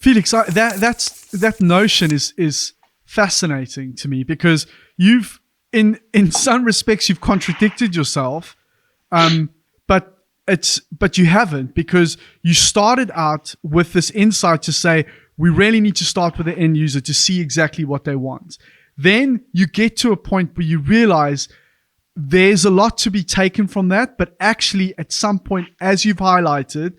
Felix, that notion is fascinating to me, because you've in some respects you've contradicted yourself, but you haven't, because you started out with this insight to say we really need to start with the end user to see exactly what they want. Then you get to a point where you realize there's a lot to be taken from that, but actually at some point, as you've highlighted,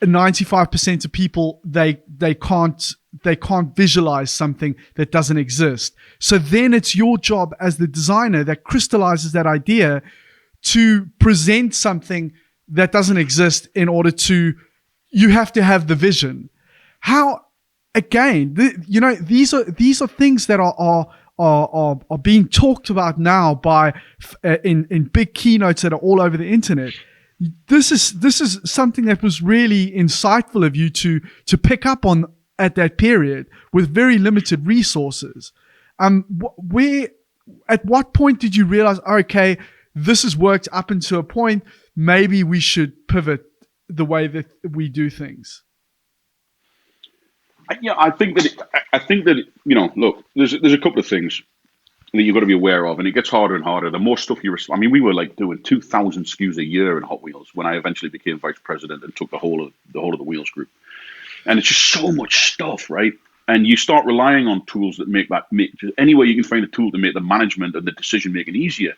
95% of people they can't visualize something that doesn't exist. So then it's your job as the designer that crystallizes that idea to present something that doesn't exist. You have to have the vision. How, again, these are things that are being talked about now by in big keynotes that are all over the internet. This is something that was really insightful of you to pick up on at that period with very limited resources. At what point did you realize, okay, this has worked up until a point, maybe we should pivot the way that we do things? Yeah, I think that look, there's a couple of things that you've got to be aware of, and it gets harder and harder. The more stuff we were like doing 2,000 SKUs a year in Hot Wheels when I eventually became vice president and took the whole of the Wheels group. And it's just so much stuff, right? And you start relying on tools that make any way you can find a tool to make the management and the decision making easier.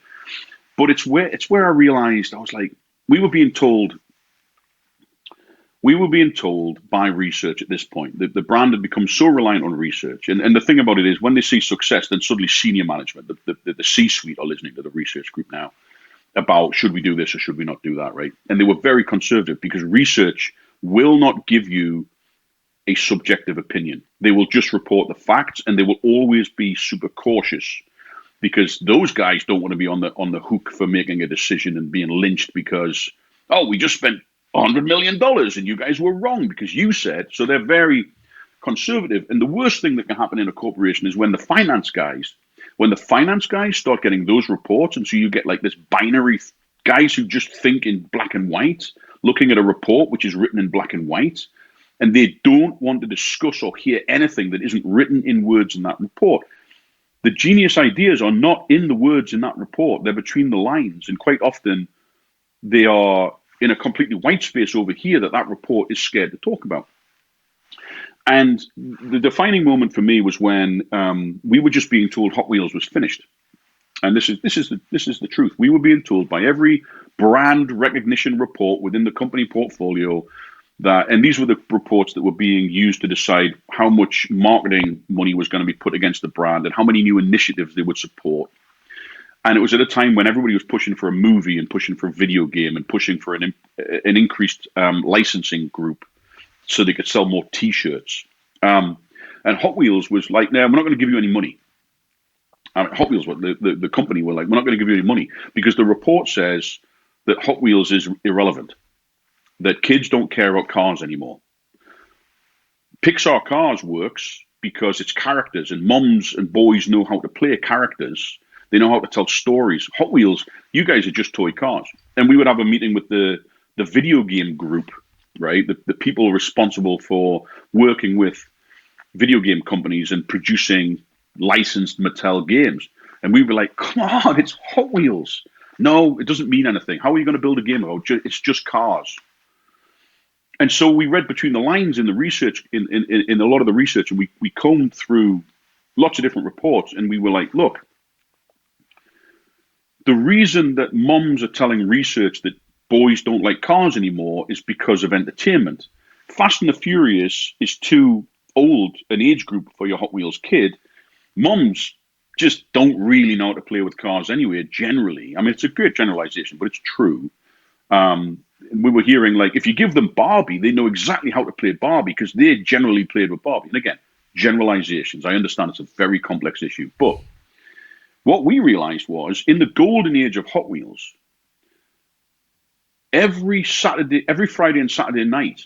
But it's where I realized, I was like, we were being told by research at this point that the brand had become so reliant on research. And the thing about it is, when they see success, then suddenly senior management, the C-suite, are listening to the research group now about should we do this or should we not do that, right? And they were very conservative, because research will not give you a subjective opinion. They will just report the facts, and they will always be super cautious, because those guys don't want to be on the hook for making a decision and being lynched because, oh, we just spent $100 million and you guys were wrong because you said. So they're very conservative. And the worst thing that can happen in a corporation is when the finance guys start getting those reports, and so you get like this binary guys who just think in black and white, looking at a report which is written in black and white, and they don't want to discuss or hear anything that isn't written in words in that report. The genius ideas are not in the words in that report. They're between the lines, and quite often they are in a completely white space over here that report is scared to talk about. And the defining moment for me was when we were just being told Hot Wheels was finished. And this is the truth. We were being told by every brand recognition report within the company portfolio and these were the reports that were being used to decide how much marketing money was going to be put against the brand and how many new initiatives they would support. And it was at a time when everybody was pushing for a movie and pushing for a video game and pushing for an increased licensing group so they could sell more T-shirts. And Hot Wheels was like, no, we're not going to give you any money. Hot Wheels, the company, were like, we're not going to give you any money because the report says that Hot Wheels is irrelevant, that kids don't care about cars anymore. Pixar Cars works because it's characters, and moms and boys know how to play characters. They know how to tell stories. Hot Wheels, you guys are just toy cars. And we would have a meeting with the video game group, right? The people responsible for working with video game companies and producing licensed Mattel games. And we were like, come on, it's Hot Wheels. No, it doesn't mean anything. How are you going to build a game about? It's just cars. And so we read between the lines in the research, in a lot of the research, and we combed through lots of different reports, and we were like, look, the reason that moms are telling research that boys don't like cars anymore is because of entertainment. Fast and the Furious is too old an age group for your Hot Wheels kid. Moms just don't really know how to play with cars anyway, generally. I mean, it's a great generalization, but it's true. We were hearing, like, if you give them Barbie, they know exactly how to play Barbie because they generally played with Barbie. And again, generalizations. I understand it's a very complex issue. But what we realized was, in the golden age of Hot Wheels, every Friday and Saturday night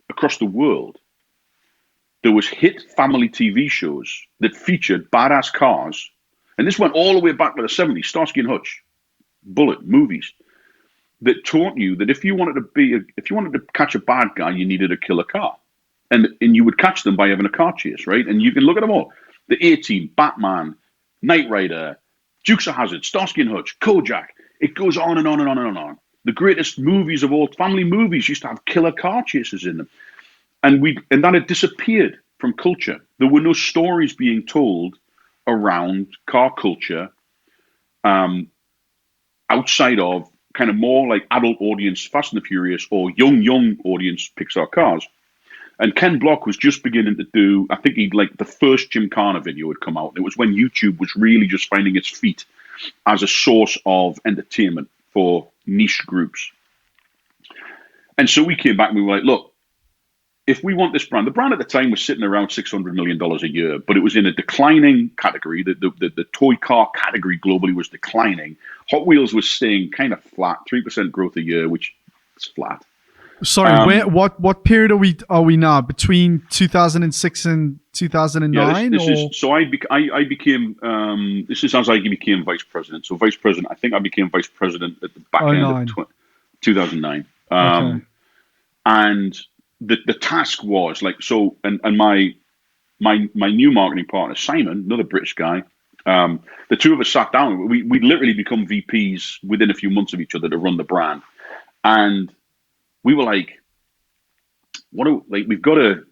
across the world, there was hit family TV shows that featured badass cars. And this went all the way back to the 70s, Starsky and Hutch, Bullet, movies, that taught you that if you wanted to catch a bad guy, you needed a killer car. and you would catch them by having a car chase, right? And you can look at them all: the A-Team, Batman, Knight Rider, Dukes of Hazzard, Starsky and Hutch, Kojak. It goes on and on and on and on. The greatest movies of all, family movies, used to have killer car chases in them, and that had disappeared from culture. There were no stories being told around car culture outside of kind of more like adult audience Fast and the Furious or young audience Pixar cars. And Ken Block was just beginning to do, I think he'd like the first Gymkhana video had come out. It was when YouTube was really just finding its feet as a source of entertainment for niche groups. And so we came back and we were like, look, if we want this brand, the brand at the time was sitting around $600 million a year, but it was in a declining category. The toy car category globally was declining. Hot Wheels was staying kind of flat, 3% growth a year, which is flat. Sorry, what period are we now? Between 2006 and 2009? So I became this is as I became vice president. So vice president, I think I became vice president at the back end of 2009. Okay. And the task was like, so, and my new marketing partner, Simon, another British guy, the two of us sat down. We'd literally become VPs within a few months of each other to run the brand. And we were like, we've got to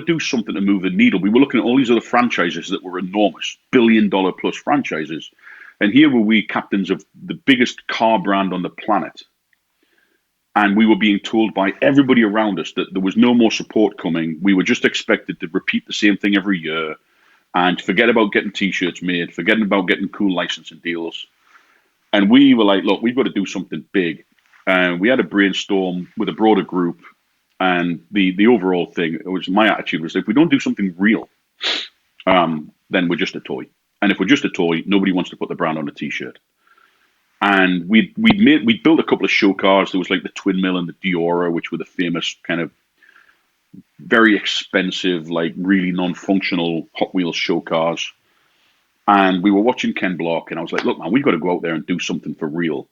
do something to move the needle. We were looking at all these other franchises that were enormous, $1 billion plus franchises. And here were we, captains of the biggest car brand on the planet. And we were being told by everybody around us that there was no more support coming. We were just expected to repeat the same thing every year and forget about getting T-shirts made, forgetting about getting cool licensing deals. And we were like, look, we've got to do something big. And we had a brainstorm with a broader group. And the overall thing, it was my attitude was, if we don't do something real, then we're just a toy. And if we're just a toy, nobody wants to put the brand on a T-shirt. And we built a couple of show cars. There was like the Twin Mill and the Diora, which were the famous kind of very expensive, like really non-functional Hot Wheels show cars. And we were watching Ken Block, and I was like, look, man, we've got to go out there and do something for real.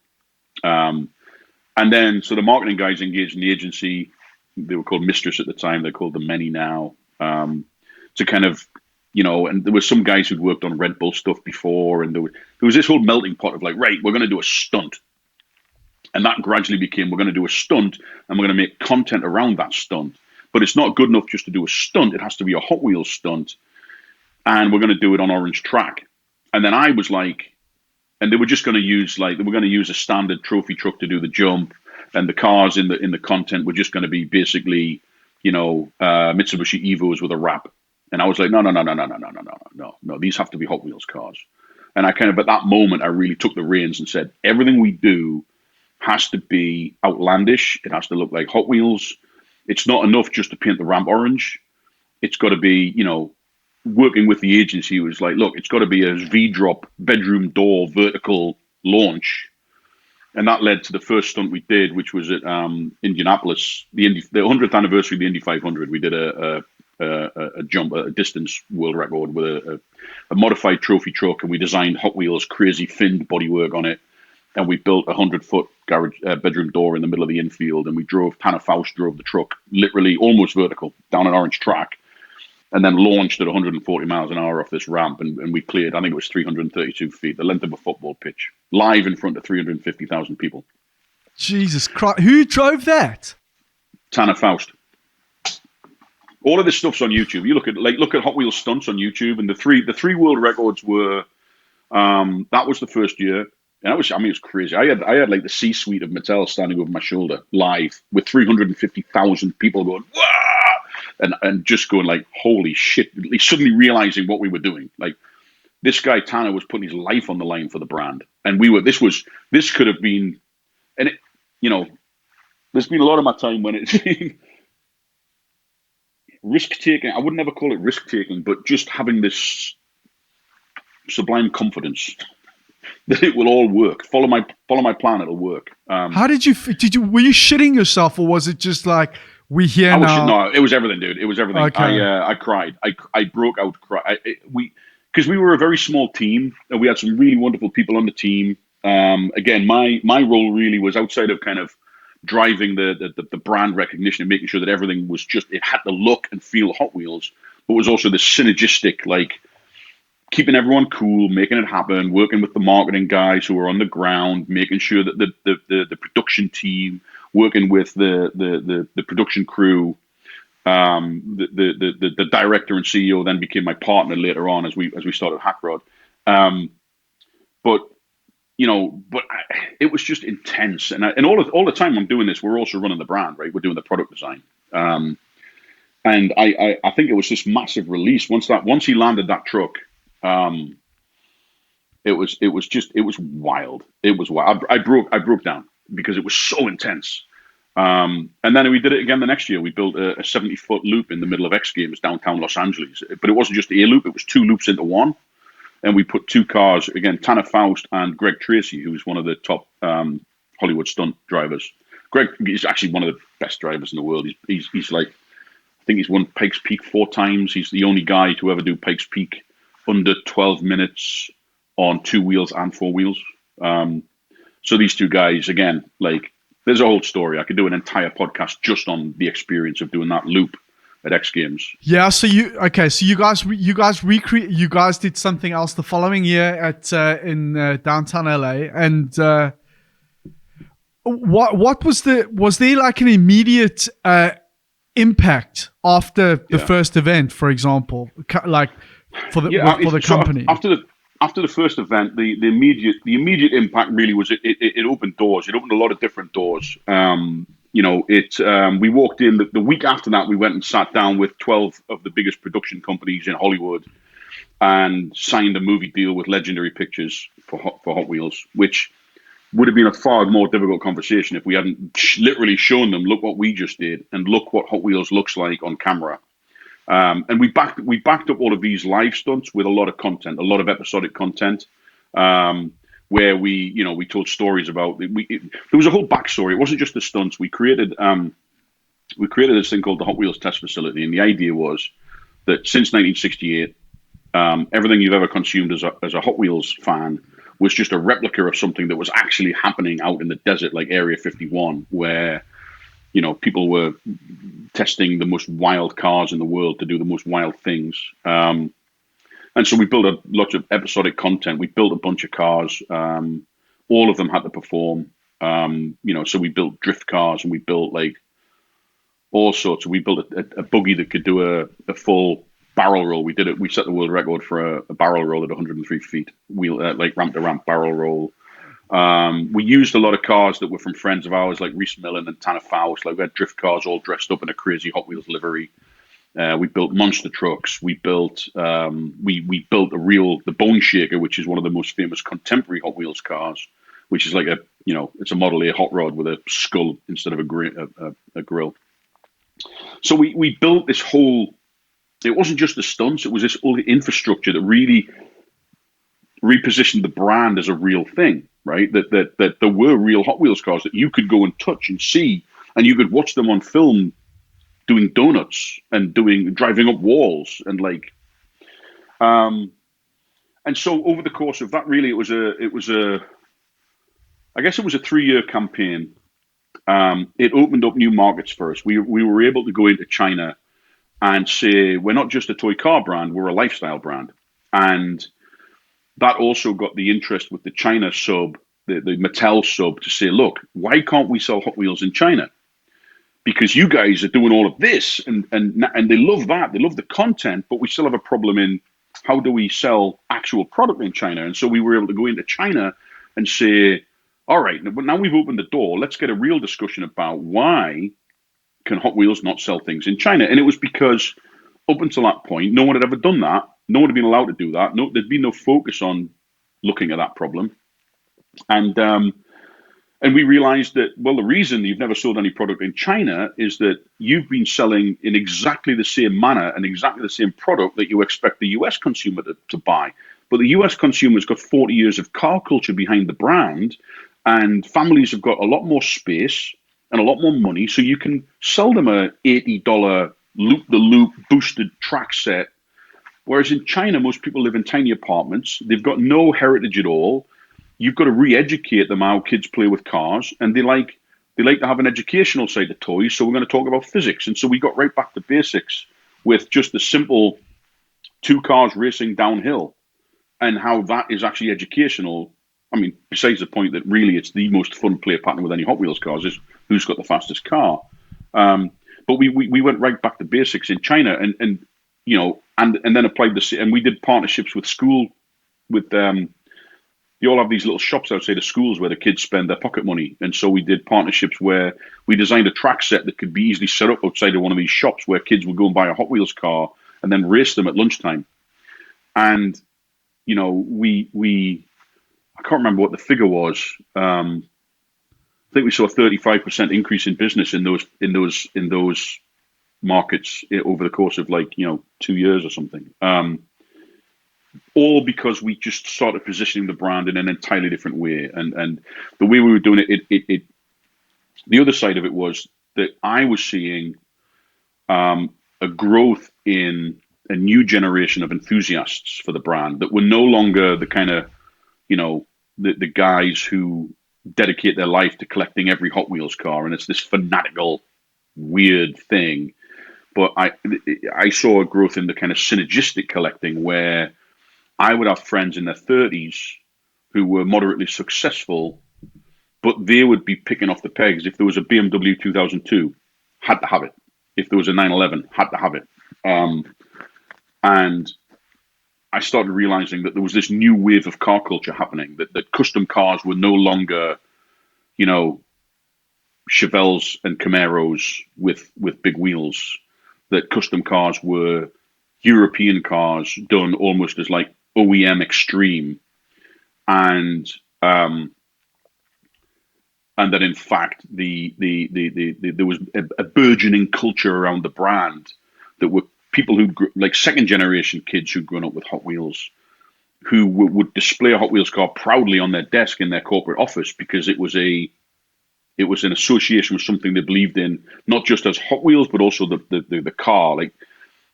And then, so the marketing guys engaged an agency. They were called Mistress at the time. They're called the Many now. To kind of, and there were some guys who'd worked on Red Bull stuff before, and there was this whole melting pot of like, right, we're going to do a stunt. And that gradually became, we're going to do a stunt, and we're going to make content around that stunt. But it's not good enough just to do a stunt. It has to be a Hot Wheels stunt. And we're going to do it on Orange Track. And then I was like, and they were just going to use a standard trophy truck to do the jump, and the cars in the content were just going to be basically, Mitsubishi Evos with a wrap. And I was like, no, these have to be Hot Wheels cars. And I kind of, at that moment, I really took the reins and said, everything we do has to be outlandish. It has to look like Hot Wheels. It's not enough just to paint the ramp orange. It's got to be, working with the agency was like, look, it's got to be a V-drop bedroom door vertical launch. And that led to the first stunt we did, which was at Indianapolis, the 100th anniversary of the Indy 500. We did a distance world record with a modified trophy truck, and we designed Hot Wheels crazy finned bodywork on it. And we built a 100-foot garage bedroom door in the middle of the infield, and we Tanner Faust drove the truck literally almost vertical down an orange track, and then launched at 140 miles an hour off this ramp, and we cleared, I think it was 332 feet, the length of a football pitch, live in front of 350,000 people. Jesus Christ. Who drove that? Tanner Faust. All of this stuff's on YouTube. You look at Hot Wheels stunts on YouTube, and the three world records were, that was the first year. And it was crazy. I had like the C-suite of Mattel standing over my shoulder live with 350,000 people going, "Wah!" and just going like, holy shit, suddenly realizing what we were doing. Like, this guy Tanner was putting his life on the line for the brand. And this could have been, and it, there's been a lot of my time when it's been risk-taking. I would never call it risk-taking, but just having this sublime confidence that it will all work. Follow my plan, it'll work. How did you were you shitting yourself, or was it just like, we here now? No, it was everything, dude. It was everything. Okay. I cried. I broke out cry. Because we were a very small team, and we had some really wonderful people on the team. Again, my role really was outside of kind of driving the brand recognition and making sure that everything was just, it had the look and feel Hot Wheels, but was also the synergistic, like keeping everyone cool, making it happen, working with the marketing guys who were on the ground, making sure that the production team, working with the production crew. The director and CEO then became my partner later on as we started Hackrod. But it was just intense, and all the time I'm doing this, we're also running the brand, right? We're doing the product design, and I think it was this massive release once he landed that truck. It was wild. It was wild. I broke down because it was so intense. And then we did it again the next year. We built a 70-foot loop in the middle of X Games, downtown Los Angeles. But it wasn't just a loop; it was 2 loops into one. And we put 2 cars, again, Tanner Faust and Greg Tracy, who's one of the top Hollywood stunt drivers. Greg is actually one of the best drivers in the world. He's like, I think he's won Pikes Peak 4 times. He's the only guy to ever do Pikes Peak under 12 minutes on 2 wheels and 4 wheels. So these 2 guys, again, like, there's a whole story. I could do an entire podcast just on the experience of doing that loop at X Games. Yeah. So you guys did something else the following year at in downtown LA, and what was there like an immediate impact after the first event, for example, like for the company? After the first event, the immediate impact really was it opened doors. It opened a lot of different doors. We walked in the week after that. We went and sat down with 12 of the biggest production companies in Hollywood and signed a movie deal with Legendary Pictures for Hot Wheels, which would have been a far more difficult conversation if we hadn't literally shown them, look what we just did, and look what Hot Wheels looks like on camera. And we backed up all of these live stunts with a lot of content, a lot of episodic content, where we told stories about there was a whole backstory. It wasn't just the stunts. We created this thing called the Hot Wheels Test Facility, and the idea was that since 1968, everything you've ever consumed as a Hot Wheels fan was just a replica of something that was actually happening out in the desert, like Area 51, where people were testing the most wild cars in the world to do the most wild things. And so we built a lot of episodic content. We built a bunch of cars. All of them had to perform. So we built drift cars, and we built like all sorts. We built a buggy that could do a full barrel roll. We did it. We set the world record for a barrel roll at 103 feet, like ramp to ramp barrel roll. We used a lot of cars that were from friends of ours, like Reese Millen and Tanner Faust. Like we had drift cars all dressed up in a crazy Hot Wheels livery. We built monster trucks. We built the Bone Shaker, which is one of the most famous contemporary Hot Wheels cars, which is like it's a Model A hot rod with a skull instead of a grill. So we built this whole. It wasn't just the stunts; it was this whole infrastructure that really repositioned the brand as a real thing. Right, that there were real Hot Wheels cars that you could go and touch and see, and you could watch them on film doing donuts and driving up walls and like, and so over the course of that, really, I guess it was a 3-year campaign. It opened up new markets for us. We were able to go into China and say, we're not just a toy car brand, we're a lifestyle brand. And that also got the interest with the China sub, the Mattel sub, to say, look, why can't we sell Hot Wheels in China? Because you guys are doing all of this, and they love that. They love the content, but we still have a problem in how do we sell actual product in China? And so we were able to go into China and say, all right, now we've opened the door, let's get a real discussion about why can Hot Wheels not sell things in China? And it was because up until that point, no one had ever done that. No one had been allowed to do that. There'd been no focus on looking at that problem. And we realized that, well, the reason you've never sold any product in China is that you've been selling in exactly the same manner and exactly the same product that you expect the US consumer to buy. But the US consumer's got 40 years of car culture behind the brand, and families have got a lot more space and a lot more money, so you can sell them a $80 loop-the-loop boosted track set. Whereas in China, most people live in tiny apartments. They've got no heritage at all. You've got to re-educate them how kids play with cars, and they like they like to have an educational side of toys, so we're going to talk about physics. And so we got right back to basics with just the simple two cars racing downhill and how that is actually educational. I mean, besides the point that really it's the most fun play pattern with any Hot Wheels cars is who's got the fastest car. But we went right back to basics in China and then applied this, and we did partnerships with school, with you all have these little shops outside of schools where the kids spend their pocket money. And so we did partnerships where we designed a track set that could be easily set up outside of one of these shops where kids would go and buy a Hot Wheels car and then race them at lunchtime. And, I can't remember what the figure was. I think we saw a 35% increase in business in those markets over the course of 2 years or something. All because we just started positioning the brand in an entirely different way. And the way we were doing it, the other side of it was that I was seeing a growth in a new generation of enthusiasts for the brand that were no longer the kind of, the guys who dedicate their life to collecting every Hot Wheels car. And it's this fanatical, weird thing. But I saw a growth in the kind of synergistic collecting where I would have friends in their 30s who were moderately successful, but they would be picking off the pegs. If there was a BMW 2002, had to have it. If there was a 911, had to have it. And I started realizing that there was this new wave of car culture happening, that custom cars were no longer, Chevelles and Camaros with big wheels, that custom cars were European cars done almost as like OEM extreme, and that in fact there was a burgeoning culture around the brand that were people who like second generation kids who'd grown up with Hot Wheels, who would display a Hot Wheels car proudly on their desk in their corporate office because it was an association with something they believed in, not just as Hot Wheels but also the car. Like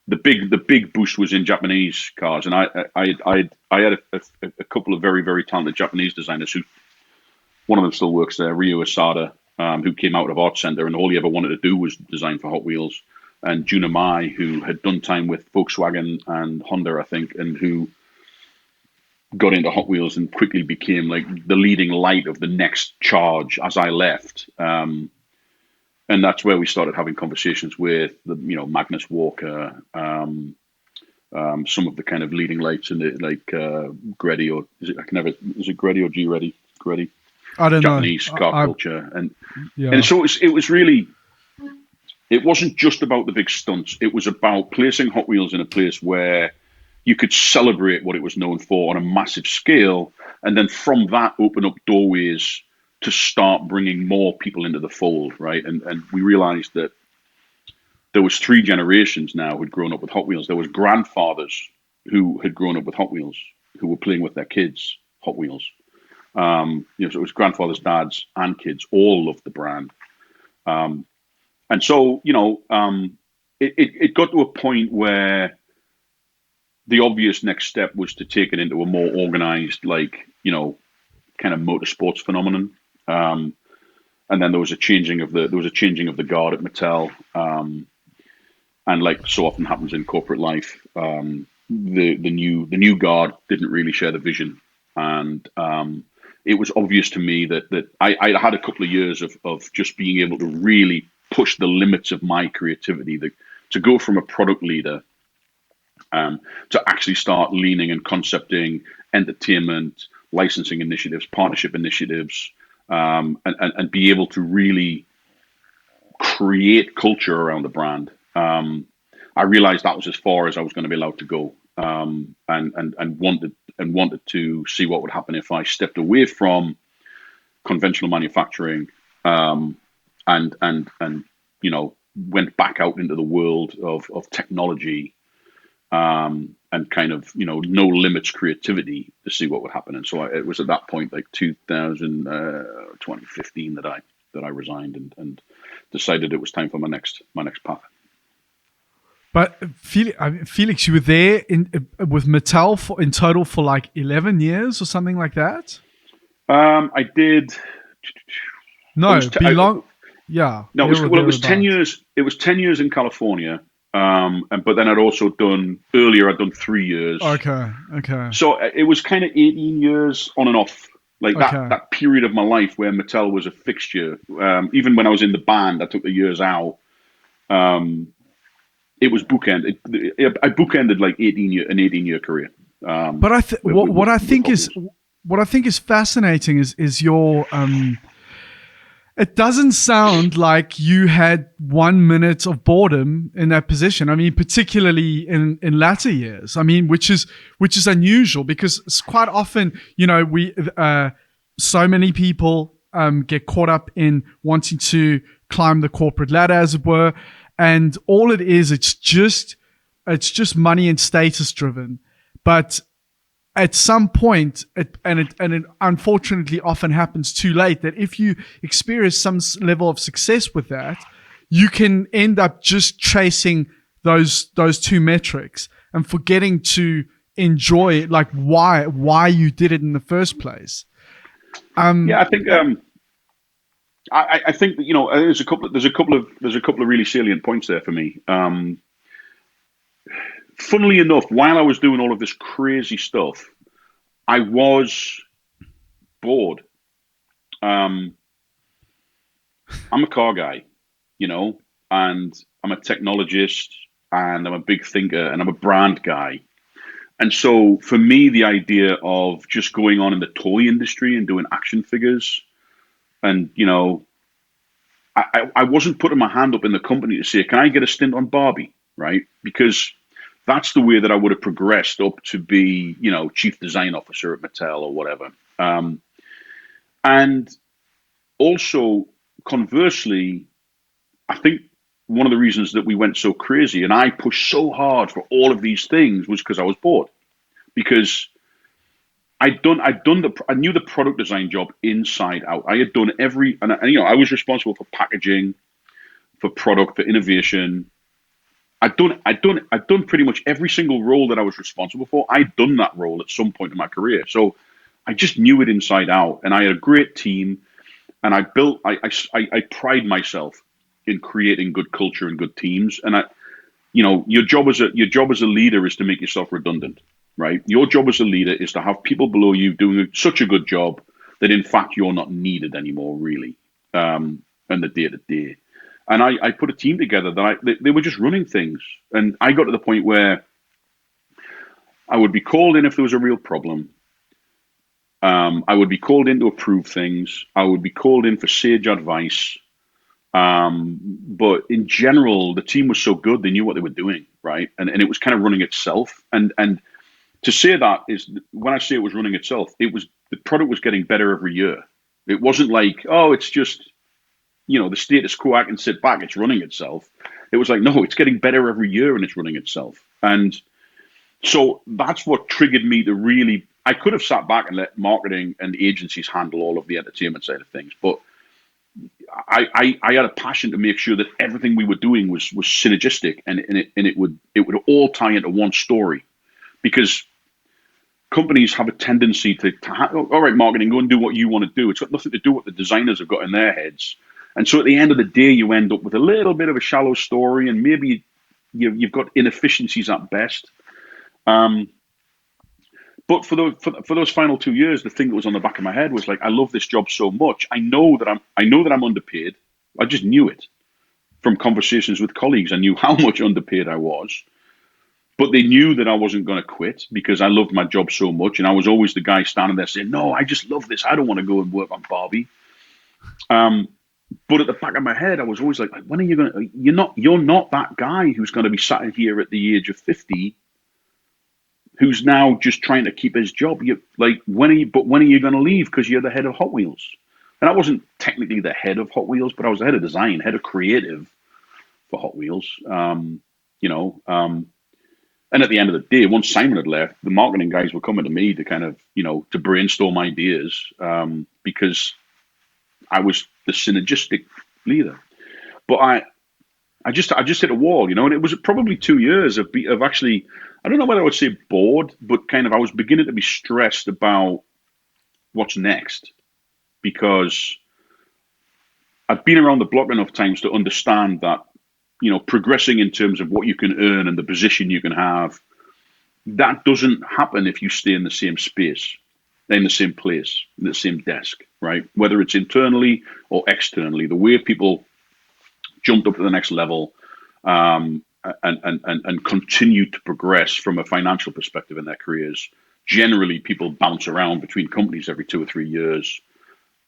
the big boost was in Japanese cars, and I had a couple of very, very talented Japanese designers who, one of them still works there, Ryo Asada, who came out of Art Center, and all he ever wanted to do was design for Hot Wheels, and Juna Mai, who had done time with Volkswagen and Honda, I think, and who got into Hot Wheels and quickly became like the leading light of the next charge as I left. And that's where we started having conversations with Magnus Walker, some of the kind of leading lights in it, like Greddy, or is it Greddy or G Reddy? Greddy. I don't Japanese know. car culture, and so it was really. It wasn't just about the big stunts. It was about placing Hot Wheels in a place where you could celebrate what it was known for on a massive scale, and then from that open up doorways to start bringing more people into the fold, right? And we realized that there was 3 generations now who'd grown up with Hot Wheels. There was grandfathers who had grown up with Hot Wheels, who were playing with their kids Hot Wheels. So it was grandfathers, dads, and kids all loved the brand. And so, it got to a point where the obvious next step was to take it into a more organized, kind of motorsports phenomenon. And then there was a changing of the guard at Mattel. And like so often happens in corporate life, the new guard didn't really share the vision. And it was obvious to me that I had a couple of years of just being able to really push the limits of my creativity, to go from a product leader to actually start leaning and concepting entertainment, licensing initiatives, partnership initiatives, and be able to really create culture around the brand. I realized that was as far as I was going to be allowed to go, and wanted to see what would happen if I stepped away from conventional manufacturing, and went back out into the world of technology, and kind of no limits creativity to see what would happen. And so it was at that point, like 2015, that I resigned and decided it was time for my next path. But Felix, you were there with Mattel in total for like 11 years or something like that? I did. No, Yeah, No, there or it was 10 thereabouts. years. It was 10 years in California. But then I'd also done earlier. I'd done 3 years. Okay, okay, So it was kind of 18 years on and off, like okay. that period of my life where Mattel was a fixture. Even when I was in the band, I took the years out. Um, it was bookended. I bookended like 18-year career. But what I With think Hot is Wheels. fascinating is your it doesn't sound like you had 1 minute of boredom in that position. I mean, particularly in latter years. I mean, which is unusual because it's quite often, we so many people get caught up in wanting to climb the corporate ladder, as it were, and all it is, it's just money and status driven. But at some point, it unfortunately often happens too late, that if you experience some level of success with that, you can end up just chasing those two metrics and forgetting to enjoy like why you did it in the first place. Yeah, I think What? I think that there's a couple of really salient points there for me. Funnily enough, while I was doing all of this crazy stuff, I was bored. Um, I'm a car guy, you know, and I'm a technologist, and I'm a big thinker, and I'm a brand guy. And so for me, the idea of just going on in the toy industry and doing action figures, and I wasn't putting my hand up in the company to say, can I get a stint on Barbie, right? Because that's the way that I would have progressed up to be, chief design officer at Mattel or whatever. Um, and also, conversely, I think one of the reasons that we went so crazy and I pushed so hard for all of these things was because I was bored. Because I knew the product design job inside out. I had done I was responsible for packaging, for product, for innovation. I'd done pretty much every single role that I was responsible for. I'd done that role at some point in my career. So I just knew it inside out, and I had a great team. And I built. I pride myself in creating good culture and good teams. And your job as a leader is to make yourself redundant, right? Your job as a leader is to have people below you doing such a good job that in fact you're not needed anymore, really, in the day to day. And I put a team together that they were just running things, and I got to the point where I would be called in if there was a real problem. I would be called in to approve things. I would be called in for sage advice. But in general, the team was so good; they knew what they were doing, right? And it was kind of running itself. And to say that is when I say it was running itself, the product was getting better every year. It wasn't like, oh, it's just the status quo. I can sit back; it's running itself. It was like, no, it's getting better every year, and it's running itself. And so that's what triggered me to really. I could have sat back and let marketing and agencies handle all of the entertainment side of things, but I had a passion to make sure that everything we were doing was synergistic, and it would all tie into one story, because companies have a tendency to all right, marketing, go and do what you want to do. It's got nothing to do with what the designers have got in their heads. And so at the end of the day, you end up with a little bit of a shallow story, and maybe you've got inefficiencies at best. Um, but for those final 2 years, the thing that was on the back of my head was like, I love this job so much. I know that I'm underpaid. I just knew it from conversations with colleagues. I knew how much underpaid I was, but they knew that I wasn't going to quit because I loved my job so much, and I was always the guy standing there saying, "No, I just love this. I don't want to go and work on Barbie." Um, but at the back of my head, I was always like, "When are you going to? You're not that guy who's going to be sat here at the age of 50, who's now just trying to keep his job. You like when are you? But when are you going to leave? Because you're the head of Hot Wheels." And I wasn't technically the head of Hot Wheels, but I was the head of design, head of creative for Hot Wheels. You know, and at the end of the day, once Simon had left, the marketing guys were coming to me to kind of, to brainstorm ideas, because I was the synergistic leader. But I just hit a wall, and it was probably 2 years of actually, I don't know whether I would say bored, but kind of I was beginning to be stressed about what's next, because I've been around the block enough times to understand that, progressing in terms of what you can earn and the position you can have, that doesn't happen if you stay in the same space, in the same place, in the same desk, right? Whether it's internally or externally, the way people jumped up to the next level, and continue to progress from a financial perspective in their careers. Generally, people bounce around between companies every 2 or 3 years.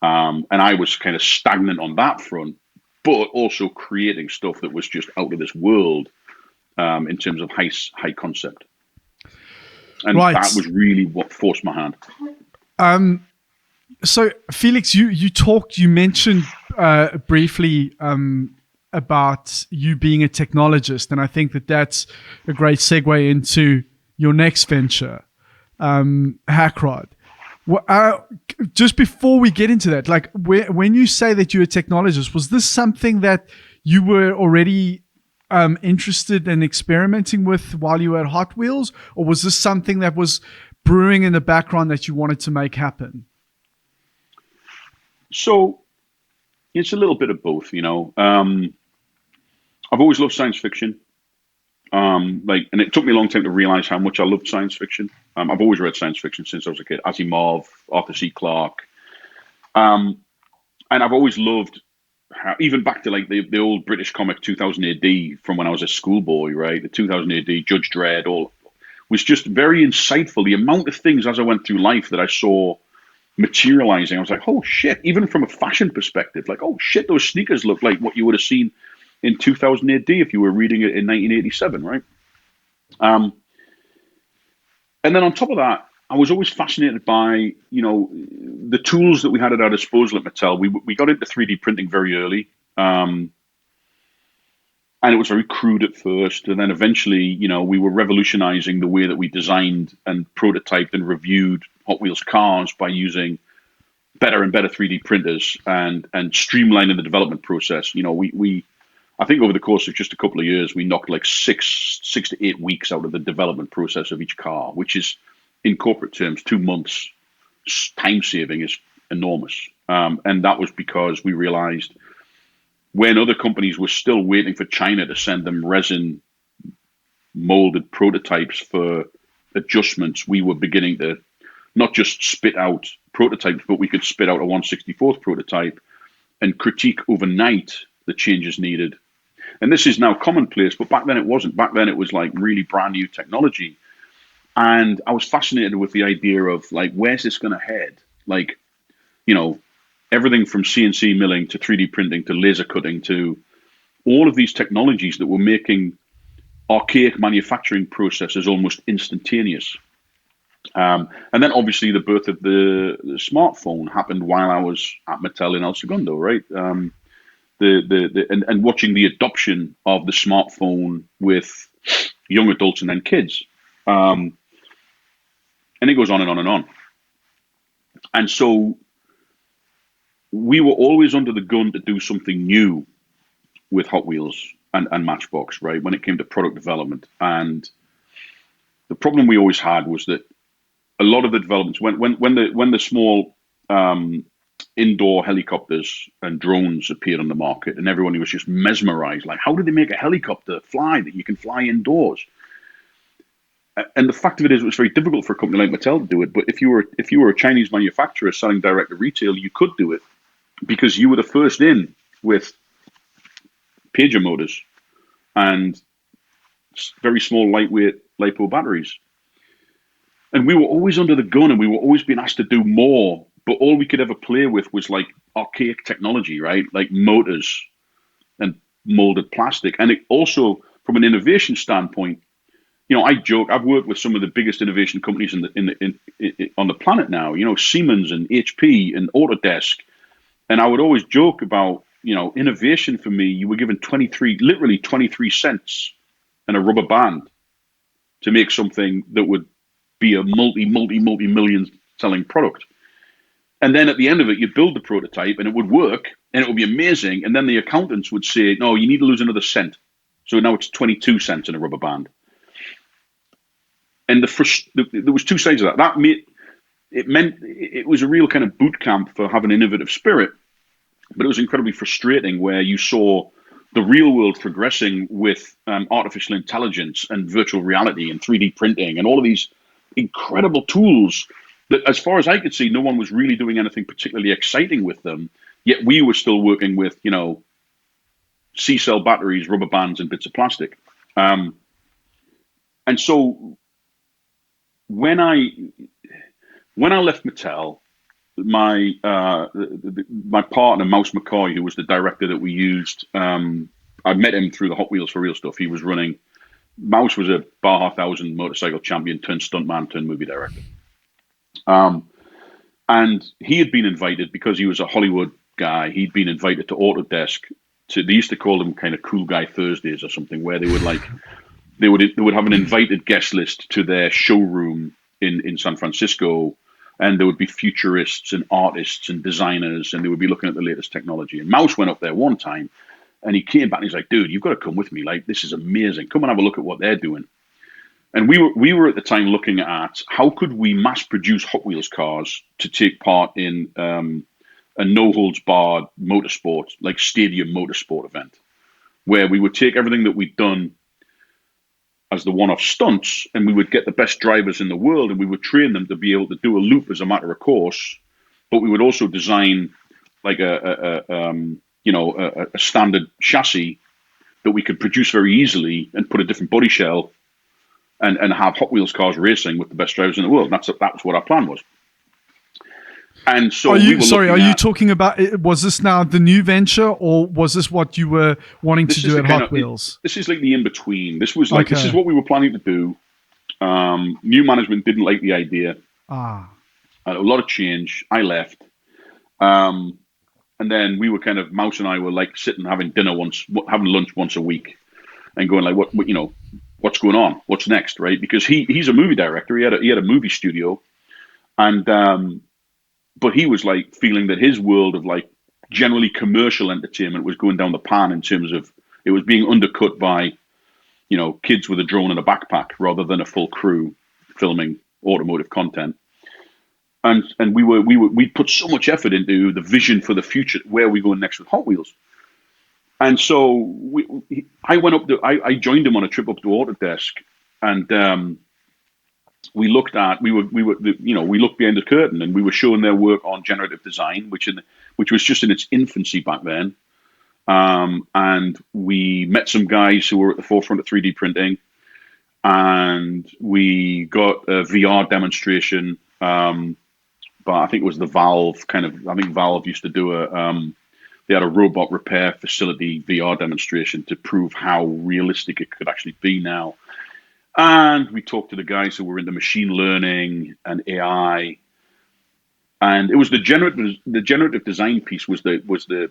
And I was kind of stagnant on that front, but also creating stuff that was just out of this world in terms of high concept. And that was really what forced my hand. So Felix, you mentioned briefly about you being a technologist, and I think that's a great segue into your next venture, Hackrod. Just before we get into that, like when you say that you're a technologist, was this something that you were already interested in experimenting with while you were at Hotwheels, or was this something that was brewing in the background that you wanted to make happen? So it's a little bit of both, I've always loved science fiction. And it took me a long time to realize how much I loved science fiction. I've always read science fiction since I was a kid. Asimov, Arthur C. Clarke. And I've always loved how, even back to like the old British comic 2000 AD from when I was a schoolboy, right? The 2000 AD, Judge Dredd, all was just very insightful. The amount of things as I went through life that I saw materializing, I was like, oh shit, even from a fashion perspective, like, oh shit, those sneakers look like what you would have seen in 2000 AD if you were reading it in 1987, right? And then on top of that, I was always fascinated by, the tools that we had at our disposal at Mattel. We got into 3D printing very early, and it was very crude at first. And then eventually, we were revolutionizing the way that we designed and prototyped and reviewed Hot Wheels cars by using better and better 3D printers and streamlining the development process. I think over the course of just a couple of years, we knocked like 6 to 8 weeks out of the development process of each car, which is, in corporate terms, 2 months time saving is enormous. And that was because we realized when other companies were still waiting for China to send them resin molded prototypes for adjustments, we were beginning to not just spit out prototypes, but we could spit out a 1/64th prototype and critique overnight the changes needed. And this is now commonplace, but back then it wasn't. Back then it was like really brand new technology. And I was fascinated with the idea of like, where's this going to head? Like, everything from CNC milling to 3D printing to laser cutting to all of these technologies that were making archaic manufacturing processes almost instantaneous. And then obviously the birth of the smartphone happened while I was at Mattel in El Segundo, right? And watching the adoption of the smartphone with young adults and then kids. And it goes on and on and on. And so we were always under the gun to do something new with Hot Wheels and Matchbox, right? When it came to product development. And the problem we always had was that a lot of the developments, when the small indoor helicopters and drones appeared on the market, and everyone was just mesmerized, like, how did they make a helicopter fly that you can fly indoors? And the fact of it is, it was very difficult for a company like Mattel to do it. But if you were a Chinese manufacturer selling direct to retail, you could do it because you were the first in with pager motors and very small, lightweight LiPo batteries. And we were always under the gun, and we were always being asked to do more. But all we could ever play with was like archaic technology, right? Like motors and molded plastic. And it also, from an innovation standpoint, I joke. I've worked with some of the biggest innovation companies on the planet now. Siemens and HP and Autodesk, and I would always joke about innovation for me. You were given literally 23 cents and a rubber band to make something that would be a multi-million selling product. And then at the end of it, you build the prototype and it would work and it would be amazing. And then the accountants would say, no, you need to lose another cent. So now it's 22 cents in a rubber band. And there was two sides of that. It meant it was a real kind of boot camp for having an innovative spirit. but it was incredibly frustrating where you saw the real world progressing with artificial intelligence and virtual reality and 3D printing and all of these incredible tools that, as far as I could see, no one was really doing anything particularly exciting with them. Yet we were still working with, C-cell batteries, rubber bands, and bits of plastic. And so when I left Mattel, my partner Mouse McCoy, who was the director that we used, I met him through the Hotwheels for Real stuff. He was running. Mouse was a Baja 1000 motorcycle champion, turned stuntman, turned movie director. And he had been invited because he was a Hollywood guy. He'd been invited to Autodesk. They used to call them kind of Cool Guy Thursdays or something, where they would they would have an invited guest list to their showroom in San Francisco, and there would be futurists and artists and designers, and they would be looking at the latest technology. And Mouse went up there one time, and he came back and he's like, "Dude, you've got to come with me. Like, this is amazing. Come and have a look at what they're doing." And we were at the time looking at how could we mass produce Hot Wheels cars to take part in a no holds barred motorsport, like stadium motorsport event, where we would take everything that we'd done as the one-off stunts, and we would get the best drivers in the world, and we would train them to be able to do a loop as a matter of course. But we would also design like a standard chassis that we could produce very easily and put a different body shell and have Hot Wheels cars racing with the best drivers in the world. That's what our plan was. And so are you talking about, was this now the new venture, or was this what you were wanting to do at Hot Wheels? This is like the in-between. This was like, This is what we were planning to do. New management didn't like the idea. A lot of change. I left. And then we were kind of, Mouse and I were like sitting having lunch once a week and going like, what's going on? What's next, right? Because he's a movie director. He had a movie studio, and but he was like feeling that his world of like generally commercial entertainment was going down the pan in terms of it was being undercut by, kids with a drone and a backpack rather than a full crew filming automotive content. And we put so much effort into the vision for the future, where we going next with Hot Wheels. And so I joined him on a trip up to Autodesk, and we looked behind the curtain, and we were showing their work on generative design, which was just in its infancy back then. And we met some guys who were at the forefront of 3D printing, and we got a VR demonstration. But I think it was the Valve I think Valve used to do they had a robot repair facility VR demonstration to prove how realistic it could actually be now. And we talked to the guys who were into machine learning and AI, and it was the generative design piece was the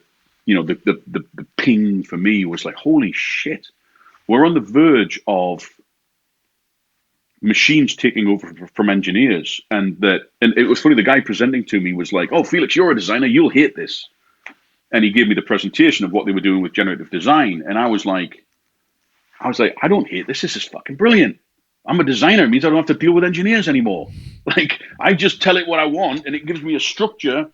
ping for me was like, holy shit, we're on the verge of machines taking over from engineers. And it was funny, the guy presenting to me was like, "Oh, Felix, you're a designer, you'll hate this." And he gave me the presentation of what they were doing with generative design, and I was like, I don't hate this. This is fucking brilliant. I'm a designer. It means I don't have to deal with engineers anymore. Like, I just tell it what I want, and it gives me a structure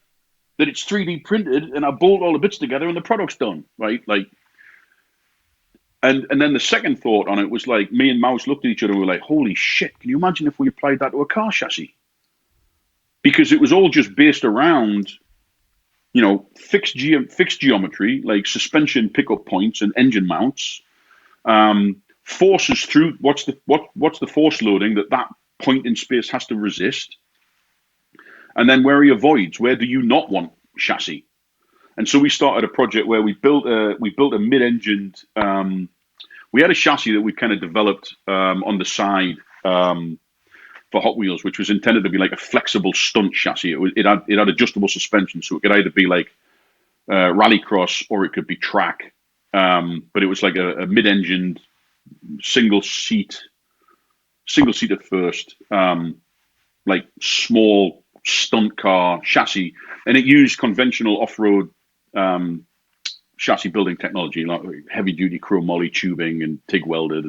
that it's 3D printed, and I bolt all the bits together, and the product's done, right? Like, and then the second thought on it was like, me and Mouse looked at each other and we were like, holy shit, can you imagine if we applied that to a car chassis? Because it was all just based around, fixed geometry, like suspension pickup points and engine mounts. Forces through what's the force loading that point in space has to resist, and then where are your voids? Where do you not want chassis? And so we started a project where we built a mid-engined. We had a chassis that we kind of developed on the side for Hot Wheels, which was intended to be like a flexible stunt chassis. It had adjustable suspension, so it could either be like rallycross or it could be track. But it was like a mid-engined single seat at first, like small stunt car chassis, and it used conventional off-road chassis building technology, like heavy duty chromoly tubing and TIG welded,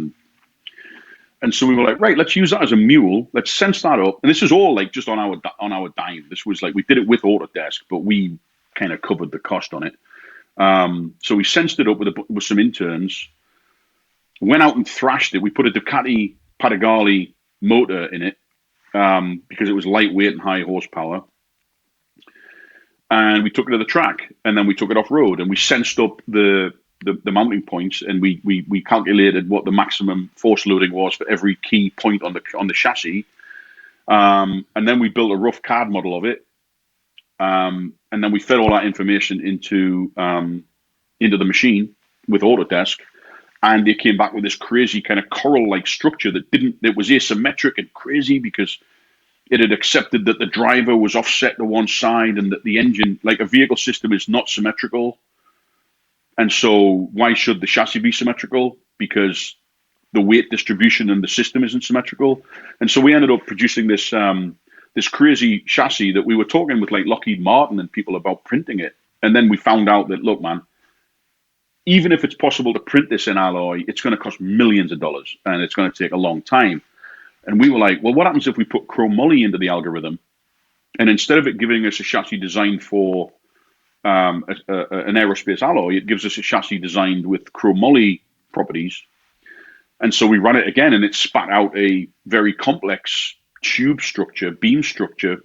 and so we were like, right, let's use that as a mule. Let's sense that up, and this is all like just on our dime. This was like we did it with Autodesk, but we kind of covered the cost on it. So we sensed it up with some interns, went out and thrashed it. We put a Ducati Padagali motor in it because it was lightweight and high horsepower. And we took it to the track, and then we took it off road, and we sensed up the mounting points, and we calculated what the maximum force loading was for every key point on the chassis. And then we built a rough CAD model of it. And then we fed all that information into the machine with Autodesk, and it came back with this crazy kind of coral-like structure that was asymmetric and crazy because it had accepted that the driver was offset to one side and that the engine, like a vehicle system, is not symmetrical. And so why should the chassis be symmetrical? Because the weight distribution in the system isn't symmetrical. And so we ended up producing this crazy chassis that we were talking with like Lockheed Martin and people about printing it. And then we found out that, look, man, even if it's possible to print this in alloy, it's going to cost millions of dollars and it's going to take a long time. And we were like, well, what happens if we put chromoly into the algorithm? And instead of it giving us a chassis designed for an aerospace alloy, it gives us a chassis designed with chromoly properties. And so we ran it again, and it spat out a very complex tube structure, beam structure,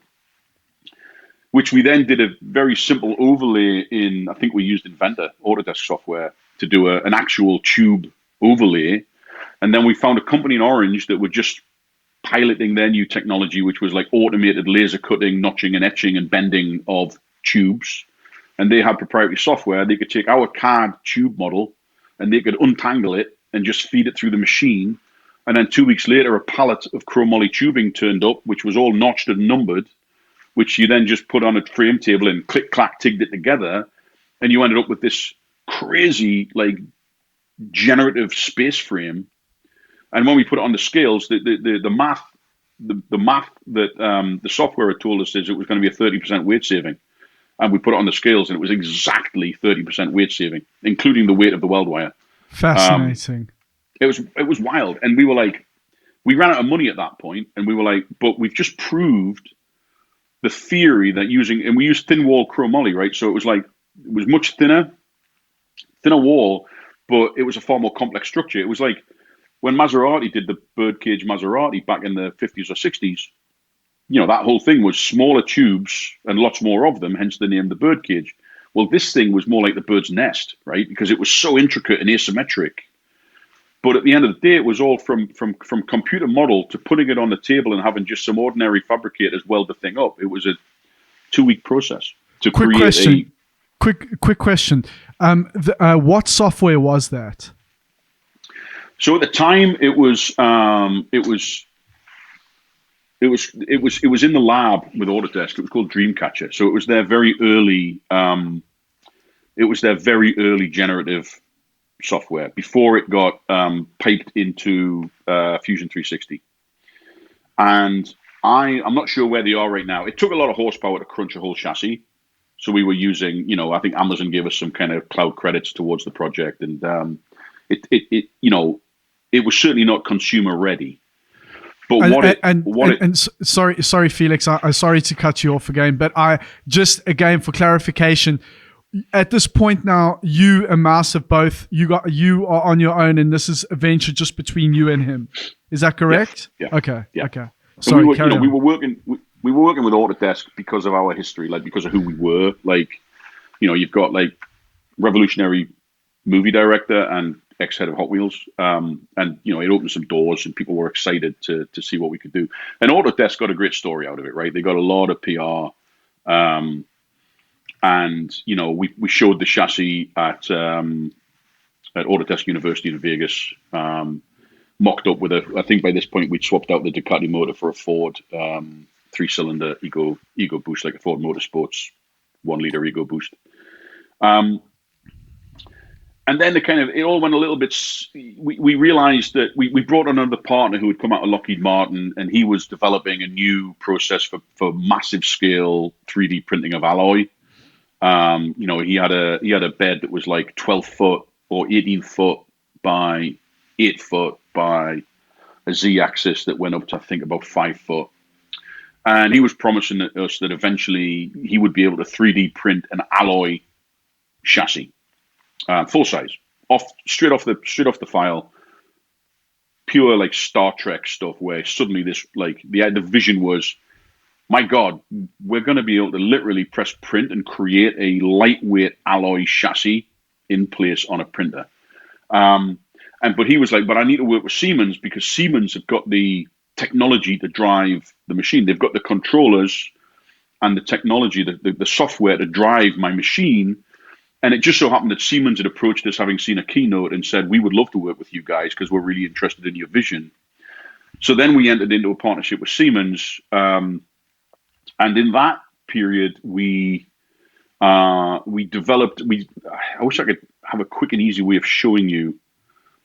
which we then did a very simple overlay in, I think we used Inventor, Autodesk software, to do an actual tube overlay. And then we found a company in Orange that were just piloting their new technology, which was like automated laser cutting, notching and etching and bending of tubes. And they had proprietary software. They could take our CAD tube model and they could untangle it and just feed it through the machine. And then 2 weeks later, a pallet of chromoly tubing turned up, which was all notched and numbered, which you then just put on a frame table and click, clack, tigged it together. And you ended up with this crazy, like, generative space frame. And when we put it on the scales, the math that the software had told us is it was going to be a 30% weight saving. And we put it on the scales, and it was exactly 30% weight saving, including the weight of the weld wire. Fascinating. It was wild. And we were like, we ran out of money at that point, and we were like, but we've just proved the theory that and we used thin wall chromoly, right? So it was much thinner wall, but it was a far more complex structure. It was like when Maserati did the birdcage Maserati back in the 50s or 60s, you know, that whole thing was smaller tubes and lots more of them, hence the name the birdcage. Well, this thing was more like the bird's nest, right? Because it was so intricate and asymmetric. But at the end of the day, it was all from computer model to putting it on the table and having just some ordinary fabricators weld the thing up. It was a 2-week process to create Quick question. What software was that? So at the time, it was in the lab with Autodesk. It was called Dreamcatcher. So it was their very early. It was their very early generative software before it got piped into Fusion 360. And I'm not sure where they are right now. It took a lot of horsepower to crunch a whole chassis. So we were using, you know, I think Amazon gave us some kind of cloud credits towards the project, and it was certainly not consumer ready. But sorry, Felix, I'm sorry to cut you off again, but I just, again, for clarification, at this point now, you and Mouse have both, you are on your own, and this is a venture just between you and him. Is that correct? Yeah. Okay. Yeah. Okay. Sorry, we were working with Autodesk because of our history, like because of who we were. Like, you know, you've got like revolutionary movie director and ex-head of Hot Wheels, and you know, it opened some doors, and people were excited to see what we could do. And Autodesk got a great story out of it, right? They got a lot of PR, and you know, we showed the chassis at Autodesk University in Vegas, mocked up with I think by this point we'd swapped out the Ducati motor for a Ford 3-cylinder Ego Boost, like a Ford Motorsports 1-liter Ego Boost. And then it all went a little bit. We realized that we brought on another partner who had come out of Lockheed Martin, and he was developing a new process for massive scale 3D printing of alloy. You know, he had a bed that was like 12 foot or 18 foot by 8 foot by a Z-axis that went up to, I think, about 5 foot. And he was promising us that eventually he would be able to 3D print an alloy chassis, full size, straight off the file, pure like Star Trek stuff. Where suddenly this like the vision was, my God, we're going to be able to literally press print and create a lightweight alloy chassis in place on a printer. But he was like, but I need to work with Siemens because Siemens have got the technology to drive the machine. They've got the controllers and the technology, the software to drive my machine. And it just so happened that Siemens had approached us, having seen a keynote, and said, we would love to work with you guys because we're really interested in your vision. So then we entered into a partnership with Siemens. And in that period, we developed, I wish I could have a quick and easy way of showing you.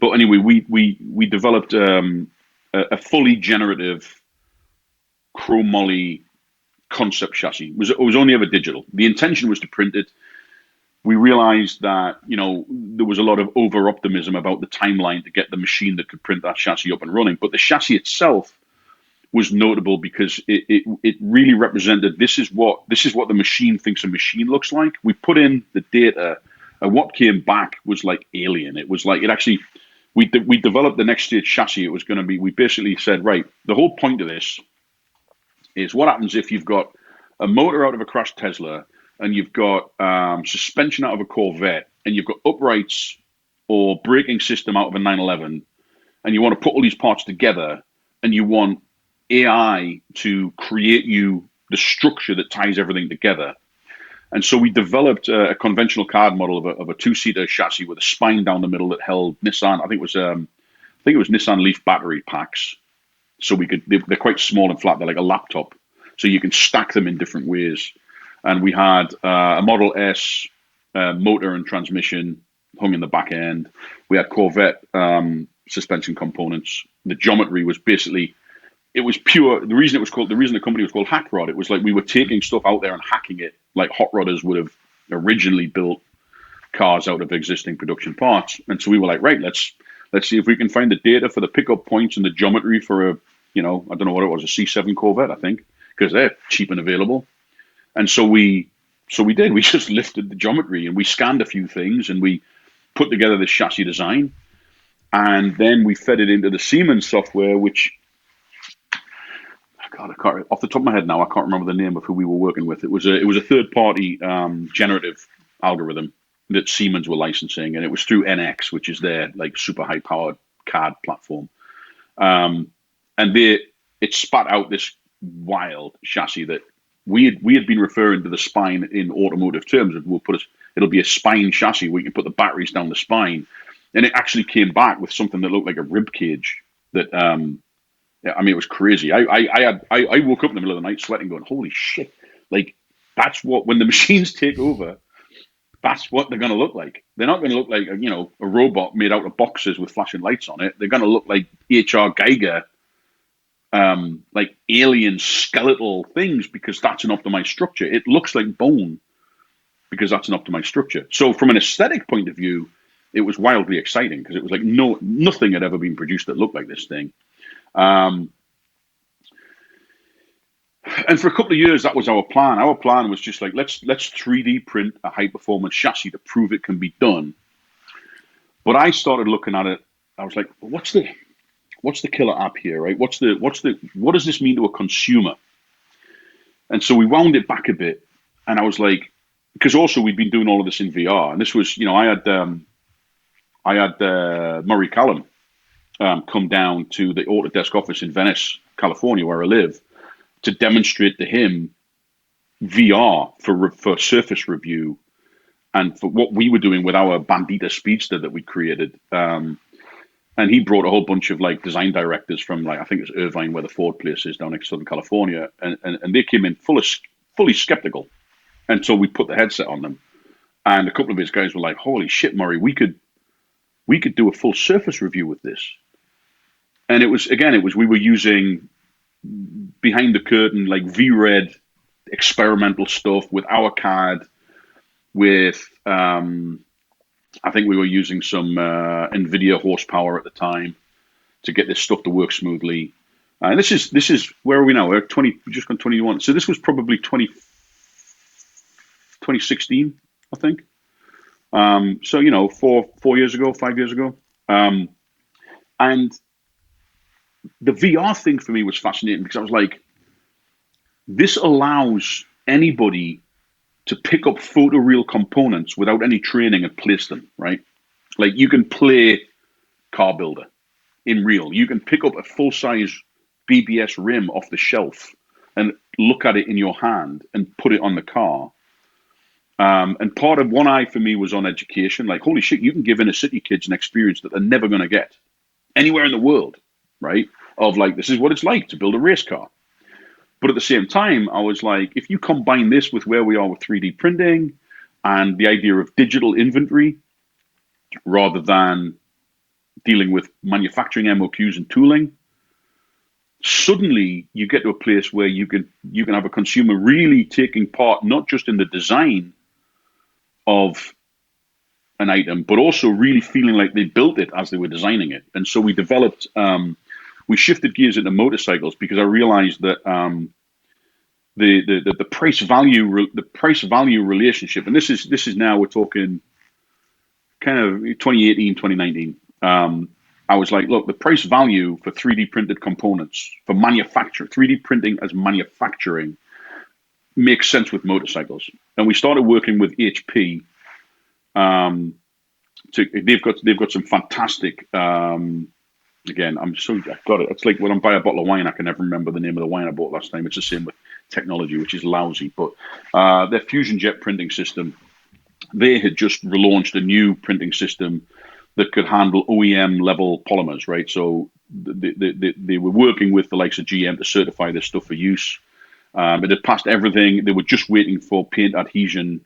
But anyway, we developed a fully generative chromoly concept chassis. It was only ever digital. The intention was to print it. We realized that, there was a lot of over optimism about the timeline to get the machine that could print that chassis up and running. But the chassis itself was notable because it really represented this is what the machine thinks a machine looks like. We put in the data, and what came back was like alien. It was like we developed the next stage chassis. It was going to be. We basically said, right, the whole point of this is what happens if you've got a motor out of a crashed Tesla, and you've got suspension out of a Corvette, and you've got uprights or braking system out of a 911, and you want to put all these parts together, and you want AI to create you the structure that ties everything together. And so we developed a conventional card model of a two-seater chassis with a spine down the middle that held Nissan. I think it was Nissan Leaf battery packs. So they're quite small and flat. They're like a laptop. So you can stack them in different ways. And we had a Model S motor and transmission hung in the back end. We had Corvette suspension components. The geometry was basically, it was pure. The reason the company was called Hack Rod, it was like we were taking stuff out there and hacking it, like hot rodders would have originally built cars out of existing production parts. And so we were like, right, let's see if we can find the data for the pickup points and the geometry for I don't know what it was, a C7 Corvette, I think, because they're cheap and available. And so we did. We just lifted the geometry and we scanned a few things and we put together this chassis design. And then we fed it into the Siemens software, which, God, I can't, off the top of my head now, I can't remember the name of who we were working with. It was a third-party generative algorithm that Siemens were licensing, and it was through NX, which is their like super high-powered CAD platform. And it spat out this wild chassis that we had been referring to the spine in automotive terms. It'll be a spine chassis where you can put the batteries down the spine, and it actually came back with something that looked like a rib cage. That it was crazy. I woke up in the middle of the night sweating, going, "Holy shit!" Like that's what, when the machines take over, that's what they're going to look like. They're not going to look like a robot made out of boxes with flashing lights on it. They're going to look like H.R. Geiger. Like alien skeletal things, because that's an optimized structure. It looks like bone because that's an optimized structure. So from an aesthetic point of view, it was wildly exciting because it was like nothing had ever been produced that looked like this thing. And for a couple of years, that was our plan. Our plan was just like, let's 3D print a high performance chassis to prove it can be done. But I started looking at it. I was like, well, what's the killer app here, right? What does this mean to a consumer? And so we wound it back a bit, and I was like, because also we'd been doing all of this in VR, and this was, I had Murray Callum come down to the Autodesk office in Venice, California, where I live, to demonstrate to him VR for surface review and for what we were doing with our Bandita Speedster that we created. And he brought a whole bunch of like design directors from, like, I think it's Irvine, where the Ford place is down in Southern California, and they came in fully skeptical until we put the headset on them. And a couple of his guys were like, "Holy shit, Murray, we could do a full surface review with this." And it was we were using behind the curtain like VRED experimental stuff with our CAD, with I think we were using some NVIDIA horsepower at the time to get this stuff to work smoothly. And this is where are we now? We're 20, we just gone 21. So this was probably 2016, I think. So, 4 years ago, 5 years ago. And the VR thing for me was fascinating because I was like, this allows anybody to pick up photoreal components without any training and place them, right? Like you can play car builder in real. You can pick up a full-size BBS rim off the shelf and look at it in your hand and put it on the car. And part of one eye for me was on education. Like, holy shit, you can give inner city kids an experience that they're never going to get anywhere in the world, right? Of like, this is what it's like to build a race car. But at the same time, I was like, if you combine this with where we are with 3D printing and the idea of digital inventory rather than dealing with manufacturing MOQs and tooling, suddenly you get to a place where you can have a consumer really taking part not just in the design of an item, but also really feeling like they built it as they were designing it. And so we developed, we shifted gears into motorcycles because I realized that the price value relationship, and this is now we're talking kind of 2018, 2019. I was like, look, the price value for 3D printed components for manufacture, 3D printing as manufacturing makes sense with motorcycles. And we started working with HP. They've got some fantastic. Again, I've got it. It's like when I buy a bottle of wine, I can never remember the name of the wine I bought last time. It's the same with technology, which is lousy. But their Fusion Jet printing system, they had just relaunched a new printing system that could handle OEM level polymers, right? So they were working with the likes of GM to certify this stuff for use. It had passed everything. They were just waiting for paint adhesion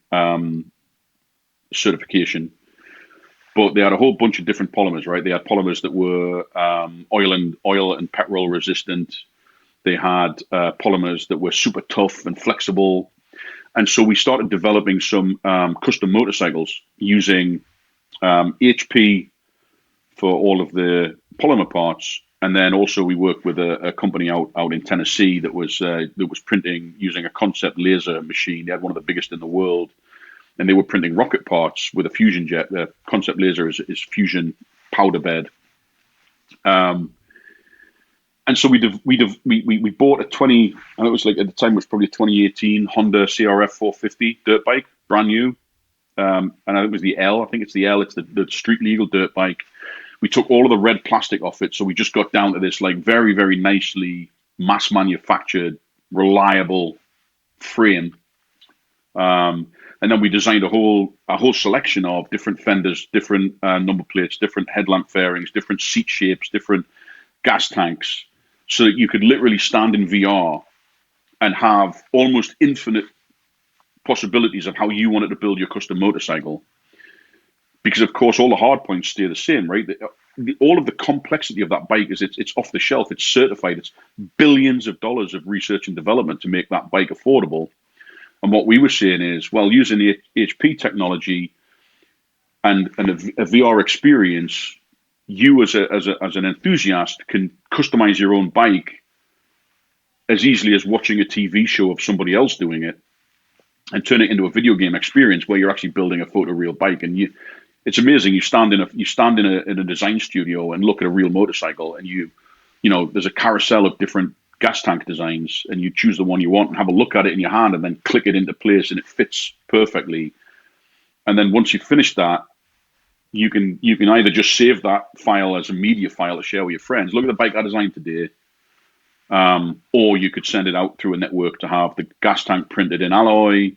certification. But they had a whole bunch of different polymers, right? They had polymers that were oil and petrol resistant. They had polymers that were super tough and flexible. And so we started developing some custom motorcycles using HP for all of the polymer parts. And then also we worked with a company out in Tennessee that was printing using a concept laser machine. They had one of the biggest in the world. And they were printing rocket parts with a fusion jet. The concept laser is fusion powder bed. And so we bought a 20, and it was like at the time it was probably a 2018 Honda CRF 450 dirt bike, brand new. And it was the L. I think it's the L. It's the street legal dirt bike. We took all of the red plastic off it, so we just got down to this like very, very nicely mass manufactured, reliable frame. And then we designed a whole selection of different fenders, different number plates, different headlamp fairings, different seat shapes, different gas tanks, so that you could literally stand in VR and have almost infinite possibilities of how you wanted to build your custom motorcycle. Because of course, all the hard points stay the same, right? All of the complexity of that bike is it's off the shelf, it's certified, it's billions of dollars of research and development to make that bike affordable. And what we were saying is, well, using the HP technology and a VR experience, you as an enthusiast can customize your own bike as easily as watching a TV show of somebody else doing it, and turn it into a video game experience where you're actually building a photoreal bike. And it's amazing. You stand in a design studio and look at a real motorcycle, and there's a carousel of different gas tank designs, and you choose the one you want and have a look at it in your hand and then click it into place, and it fits perfectly. And then once you've finished that, you can either just save that file as a media file to share with your friends. Look at the bike I designed today. Or you could send it out through a network to have the gas tank printed in alloy,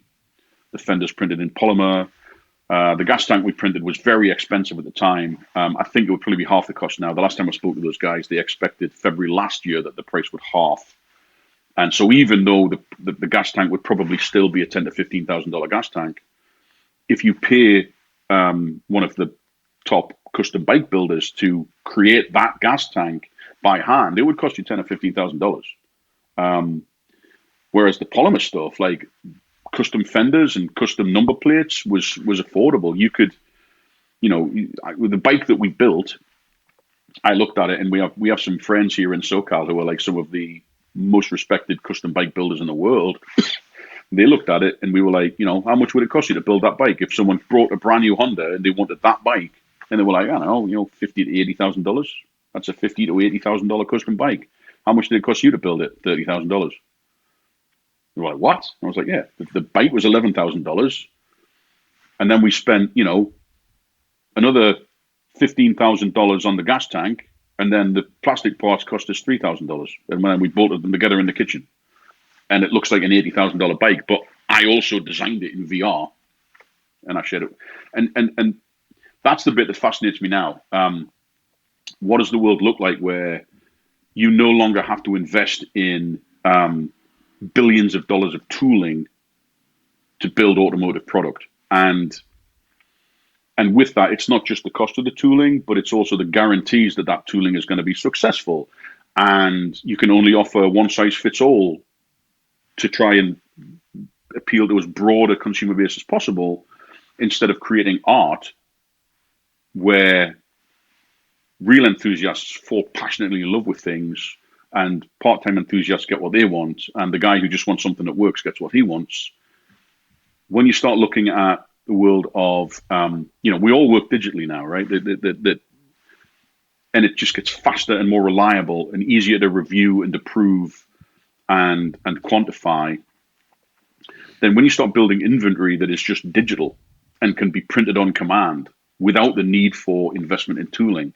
the fenders printed in polymer. The gas tank we printed was very expensive at the time. I think it would probably be half the cost now. The last time I spoke to those guys, they expected February last year that the price would half. And so even though the gas tank would probably still be a $10,000 to $15,000 gas tank, if you pay one of the top custom bike builders to create that gas tank by hand, it would cost you $10,000 or $15,000. Whereas the polymer stuff, like custom fenders and custom number plates, was affordable. You could, with the bike that we built, I looked at it, and we have some friends here in SoCal who are like some of the most respected custom bike builders in the world. They looked at it, and we were like, how much would it cost you to build that bike? If someone brought a brand new Honda and they wanted that bike, and they were like, I don't know, $50,000 to $80,000. That's a $50,000 to $80,000 custom bike. How much did it cost you to build it? $30,000. They were like, what? I was like, yeah, the bike was $11,000, and then we spent, another $15,000 on the gas tank, and then the plastic parts cost us $3,000, and then we bolted them together in the kitchen, and it looks like an $80,000 bike. But I also designed it in VR, and I shared it, and that's the bit that fascinates me now. What does the world look like where you no longer have to invest in billions of dollars of tooling to build automotive product? And with that, it's not just the cost of the tooling, but it's also the guarantees that that tooling is going to be successful. And you can only offer one size fits all to try and appeal to as broad a consumer base as possible, instead of creating art where real enthusiasts fall passionately in love with things, and part-time enthusiasts get what they want, and the guy who just wants something that works gets what he wants. When you start looking at the world of, we all work digitally now, right? And it just gets faster and more reliable and easier to review and approve and quantify. Then when you start building inventory that is just digital and can be printed on command without the need for investment in tooling,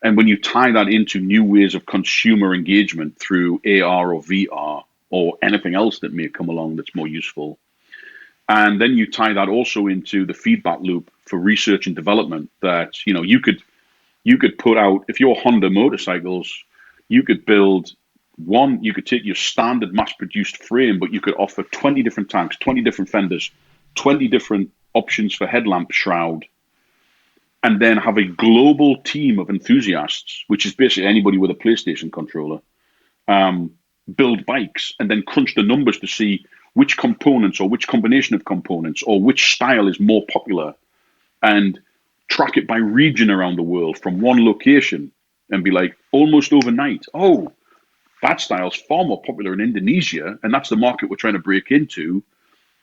and when you tie that into new ways of consumer engagement through AR or VR or anything else that may come along that's more useful, and then you tie that also into the feedback loop for research and development, that you could put out, if you're Honda motorcycles, you could build one, you could take your standard mass-produced frame, but you could offer 20 different tanks, 20 different fenders, 20 different options for headlamp shroud, and then have a global team of enthusiasts, which is basically anybody with a PlayStation controller, build bikes and then crunch the numbers to see which components or which combination of components or which style is more popular, and track it by region around the world from one location, and be like, almost overnight, oh, that style's far more popular in Indonesia, and that's the market we're trying to break into.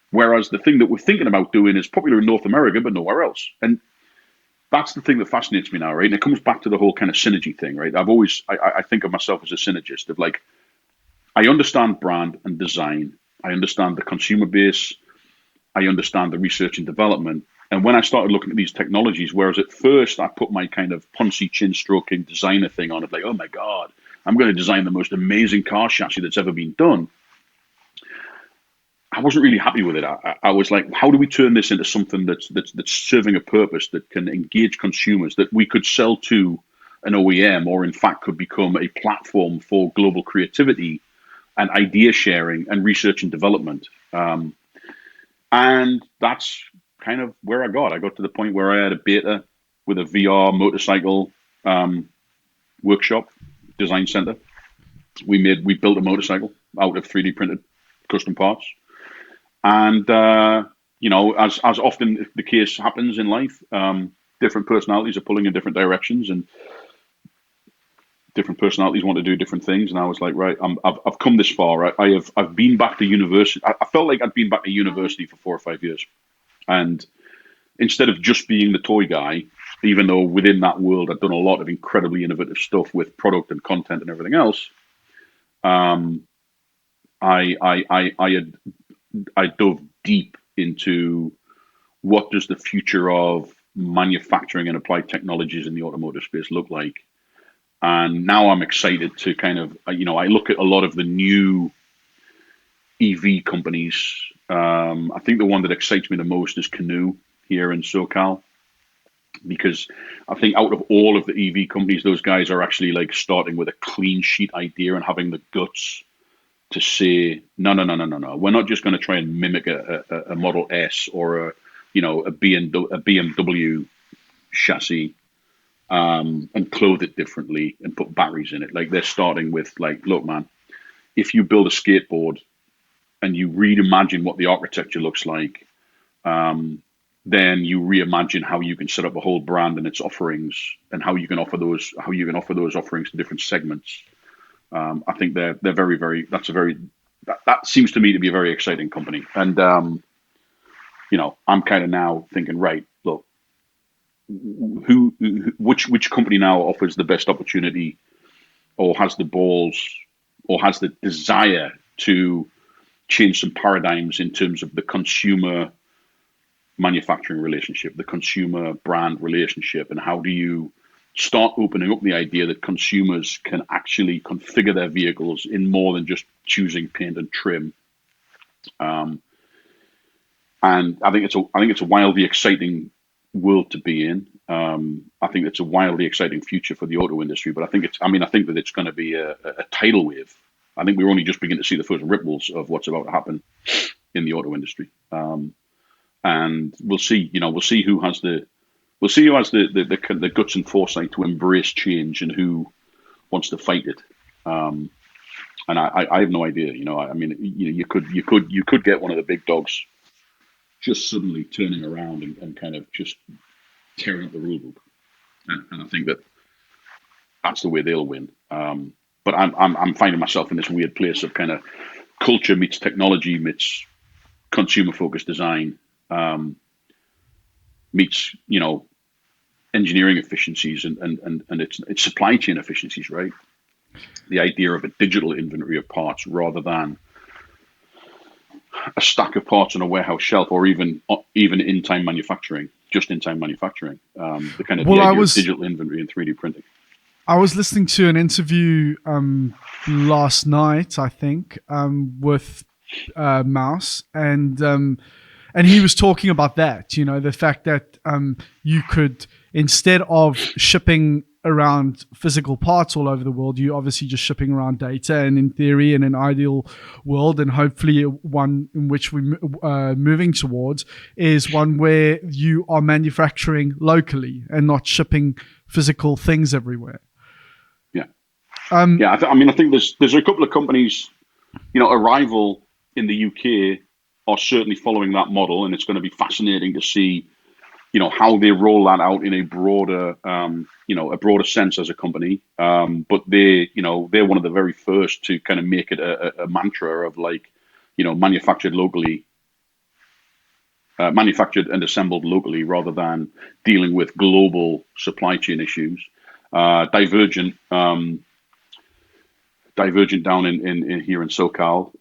Whereas the thing that we're thinking about doing is popular in North America, but nowhere else. And that's the thing that fascinates me now, right? And it comes back to the whole kind of synergy thing, right? I think of myself as a synergist of like, I understand brand and design. I understand the consumer base. I understand the research and development. And when I started looking at these technologies, whereas at first I put my kind of punchy chin stroking designer thing on it, like, oh my God, I'm going to design the most amazing car chassis that's ever been done, I wasn't really happy with it. I was like, how do we turn this into something that's serving a purpose, that can engage consumers, that we could sell to an OEM, or in fact could become a platform for global creativity and idea sharing and research and development. And that's kind of where I got. I got to the point where I had a beta with a VR motorcycle workshop design center. We built a motorcycle out of 3D printed custom parts. And, as often the case happens in life, different personalities are pulling in different directions, and different personalities want to do different things. And I was like, right, I've come this far. I've been back to university. I felt like I'd been back to university for 4 or 5 years. And instead of just being the toy guy, even though within that world I'd done a lot of incredibly innovative stuff with product and content and everything else, I dove deep into what does the future of manufacturing and applied technologies in the automotive space look like. And now I'm excited to kind of, I look at a lot of the new EV companies. I think the one that excites me the most is Canoe here in SoCal, because I think out of all of the EV companies, those guys are actually like starting with a clean sheet idea and having the guts to say, no. We're not just going to try and mimic a Model S or a BMW chassis and clothe it differently and put batteries in it. Like, they're starting with like, look, man, if you build a skateboard and you reimagine what the architecture looks like, then you reimagine how you can set up a whole brand and its offerings, and how you can offer those offerings to different segments. I think they're very, very. That seems to me to be a very exciting company. And I'm kind of now thinking, right, look, which company now offers the best opportunity, or has the balls, or has the desire to change some paradigms in terms of the consumer manufacturing relationship, the consumer brand relationship, and how do you start opening up the idea that consumers can actually configure their vehicles in more than just choosing paint and trim. And I think it's a wildly exciting world to be in. I think it's a wildly exciting future for the auto industry. But I think that it's going to be a tidal wave. I think we're only just beginning to see the first ripples of what's about to happen in the auto industry. And we'll see. We'll see who has the guts and foresight to embrace change, and who wants to fight it. And I have no idea. You could get one of the big dogs just suddenly turning around and kind of just tearing up the rule book, and I think that's the way they'll win. But I'm finding myself in this weird place of kind of culture meets technology meets consumer focused design, meets engineering efficiencies and it's supply chain efficiencies, right? The idea of a digital inventory of parts rather than a stack of parts on a warehouse shelf, or even in-time manufacturing, just in-time manufacturing. The kind of the idea of digital inventory and 3D printing. I was listening to an interview last night, I think, with Mouse, and he was talking about that. The fact that you could, instead of shipping around physical parts all over the world, you obviously just shipping around data. And in theory, in an ideal world, and hopefully one in which we're moving towards, is one where you are manufacturing locally and not shipping physical things everywhere. Yeah. I think there's a couple of companies, Arrival in the UK are certainly following that model, and it's going to be fascinating to see how they roll that out in a broader sense as a company. But they're one of the very first to kind of make it a mantra of manufactured locally, manufactured and assembled locally, rather than dealing with global supply chain issues. Divergent down in here in SoCal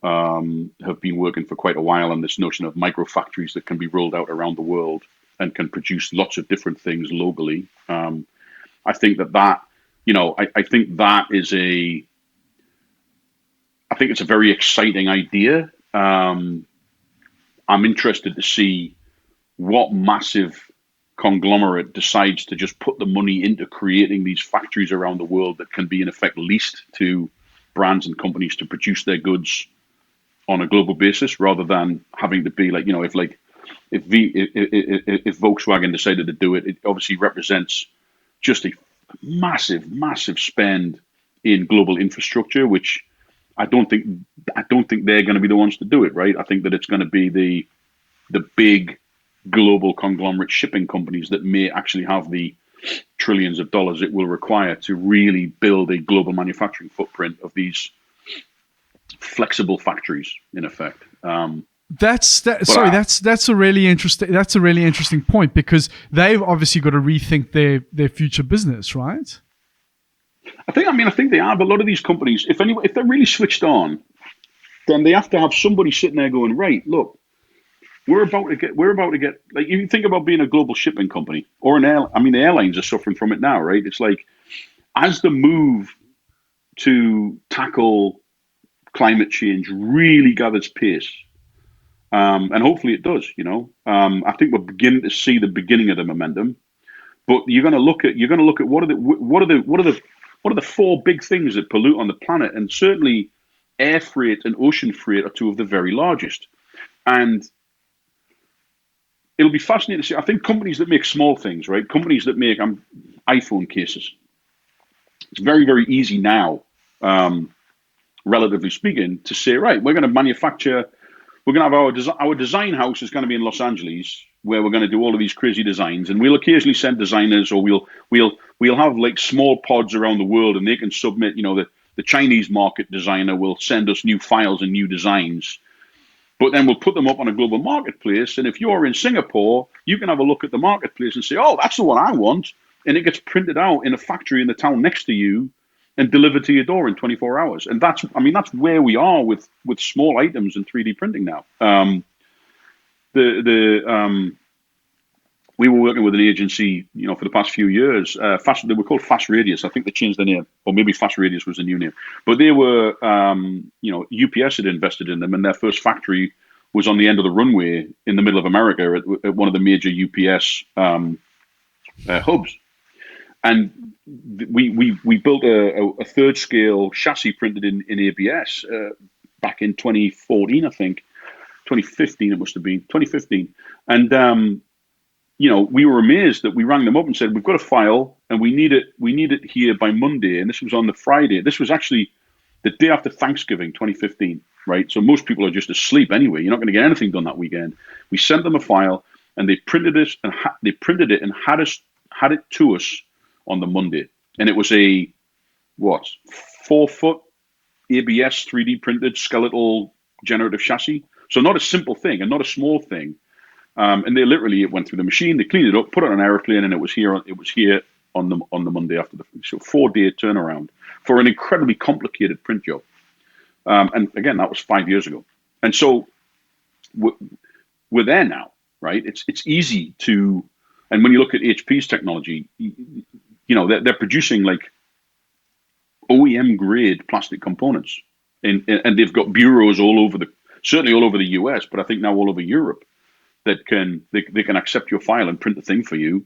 have been working for quite a while on this notion of micro factories that can be rolled out around the world and can produce lots of different things locally. I think it's a very exciting idea. I'm interested to see what massive conglomerate decides to just put the money into creating these factories around the world that can be in effect leased to brands and companies to produce their goods on a global basis, rather than having to be if Volkswagen decided to do it, it obviously represents just a massive, massive spend in global infrastructure, which I don't think they're going to be the ones to do it, right? I think that it's going to be the big global conglomerate shipping companies that may actually have the trillions of dollars it will require to really build a global manufacturing footprint of these flexible factories, in effect. That's a really interesting point, because they've obviously got to rethink their future business, right? I think they are. But a lot of these companies, if they're really switched on, then they have to have somebody sitting there going, right, look, we're about to get like, you think about being a global shipping company or an airline. The airlines are suffering from it now, right? It's like, as the move to tackle climate change really gathers pace, and hopefully it does. I think we're beginning to see the beginning of the momentum. But you're going to look at what are the four big things that pollute on the planet, and certainly air freight and ocean freight are two of the very largest. And it'll be fascinating to see. I think companies that make small things, right? Companies that make iPhone cases. It's very, very easy now, relatively speaking, to say, right, we're going to manufacture we're going to have our design house is going to be in Los Angeles, where we're going to do all of these crazy designs, and we'll occasionally send designers, or we'll have like small pods around the world, and they can submit. The Chinese market designer will send us new files and new designs, but then we'll put them up on a global marketplace. And if you're in Singapore, you can have a look at the marketplace and say, "Oh, that's the one I want," and it gets printed out in a factory in the town next to you and delivered to your door in 24 hours. And that's where we are with small items and 3D printing now. We were working with an agency, for the past few years. They were called Fast Radius. I think they changed their name, or maybe Fast Radius was the new name. But they were, UPS had invested in them, and their first factory was on the end of the runway in the middle of America at one of the major UPS hubs. And we built a third scale chassis printed in ABS back in 2014, I think. 2015 it must have been 2015. And we were amazed that we rang them up and said, "We've got a file and we need it here by Monday." And this was on the Friday. This was actually the day after Thanksgiving 2015, right? So most people are just asleep anyway. You're not going to get anything done that weekend. We sent them a file and they printed it and had it to us on the Monday. And it was a 4-foot ABS 3D printed skeletal generative chassis. So not a simple thing and not a small thing. And it went through the machine, they cleaned it up, put it on an airplane, and it was here on the Monday after so 4-day turnaround for an incredibly complicated print job. And again, that was 5 years ago. And so we're there now, right? It's easy to, and when you look at HP's technology, they're producing like OEM grade plastic components, and they've got bureaus certainly all over the US, but I think now all over Europe, that they can accept your file and print the thing for you.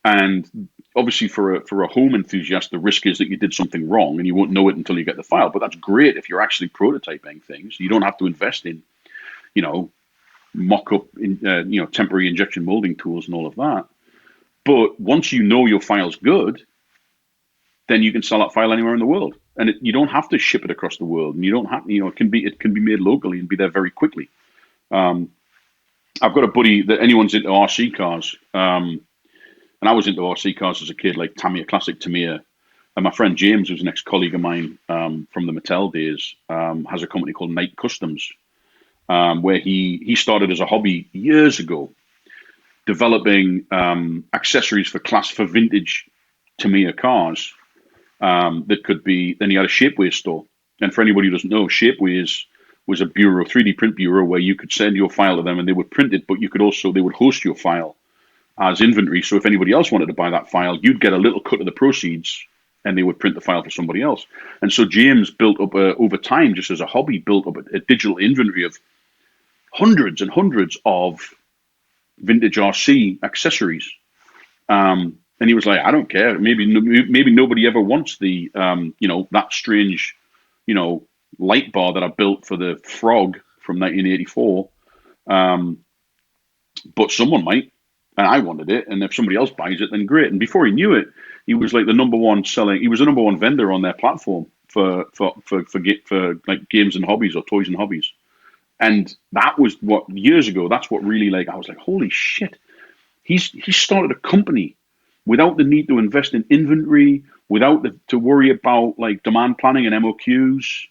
And obviously for a home enthusiast, the risk is that you did something wrong and you won't know it until you get the file. But that's great if you're actually prototyping things. You don't have to invest in, mock-up, temporary injection molding tools and all of that. But once you know your file's good, then you can sell that file anywhere in the world, and you don't have to ship it across the world. And you don't have, it can be made locally and be there very quickly. I've got a buddy that anyone's into RC cars, and I was into RC cars as a kid, like Tamiya, classic Tamiya. And my friend James, who's an ex-colleague of mine from the Mattel days, has a company called Night Customs, where he started as a hobby years ago, developing accessories for vintage Tamiya cars that could be. Then he had a Shapeways store, and for anybody who doesn't know, Shapeways was a bureau, 3D print bureau, where you could send your file to them and they would print it, but they would host your file as inventory. So if anybody else wanted to buy that file, you'd get a little cut of the proceeds and they would print the file for somebody else. And so James built up over time, just as a hobby, built up a digital inventory of hundreds and hundreds of vintage RC accessories. And he was like, I don't care. Maybe nobody ever wants the, that strange, light bar that I built for the Frog from 1984. But someone might, and I wanted it. And if somebody else buys it, then great. And before he knew it, he was like he was the number one vendor on their platform for like games and hobbies, or toys and hobbies. And that was years ago, that's what really, I was like, holy shit. He started a company without the need to invest in inventory, without to worry about like demand planning and MOQs.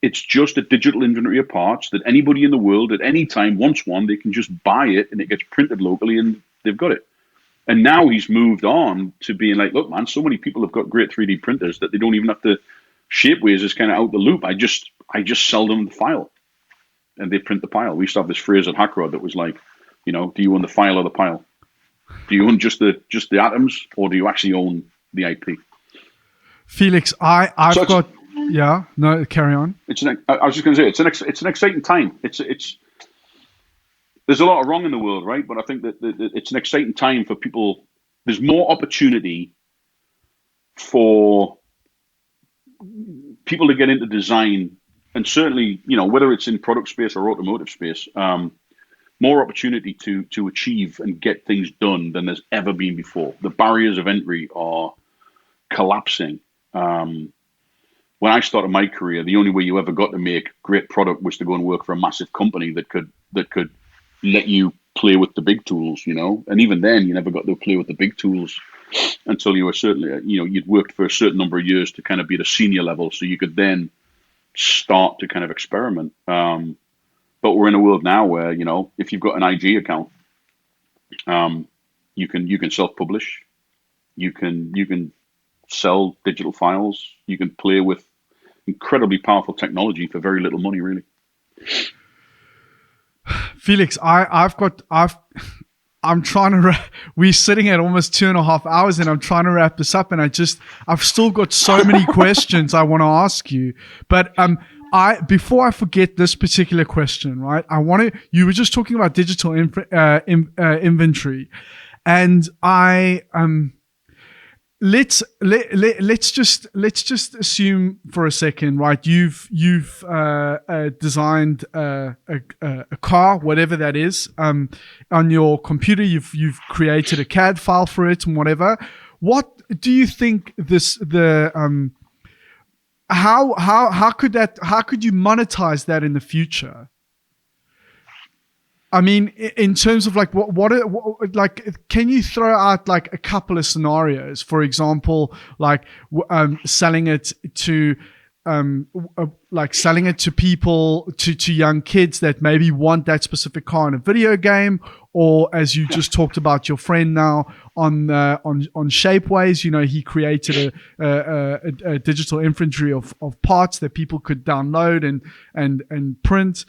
It's just a digital inventory of parts that anybody in the world at any time wants one. They can just buy it and it gets printed locally and they've got it. And now he's moved on to being like, look, man, so many people have got great 3D printers that they don't even have to. Shapeways is kind of out the loop. I just sell them the file and they print the pile. We used to have this phrase at Hackrod that was like, do you own the file or the pile? Do you own just the atoms, or do you actually own the IP? Felix, yeah, no, carry on. I was just going to say, it's an exciting time. There's a lot of wrong in the world, right? But I think that it's an exciting time for people. There's more opportunity for people to get into design, and certainly, whether it's in product space or automotive space, more opportunity to achieve and get things done than there's ever been before. The barriers of entry are collapsing. when I started my career, the only way you ever got to make great product was to go and work for a massive company that could let you play with the big tools, you know. And even then, you never got to play with the big tools until you were certainly, you know, you'd worked for a certain number of years to kind of be at a senior level, so you could then start to kind of experiment. But we're in a world now where, you know, if you've got an IG account, you can self-publish, you can sell digital files, you can play with incredibly powerful technology for very little money, really. Felix, I'm trying to. We're sitting at almost 2.5 hours, and I'm trying to wrap this up. And I've still got so many questions I want to ask you. But before I forget this particular question, right? You were just talking about digital inventory, and let's just assume for a second, right? You've designed a car, whatever that is, on your computer. You've created a CAD file for it and whatever. What do you think how could you monetize that in the future? I mean, in terms of like what can you throw out like a couple of scenarios? For example, like selling it to people, to young kids that maybe want that specific car in a video game, or as you just talked about your friend now on Shapeways, you know, he created a digital inventory of parts that people could download and print.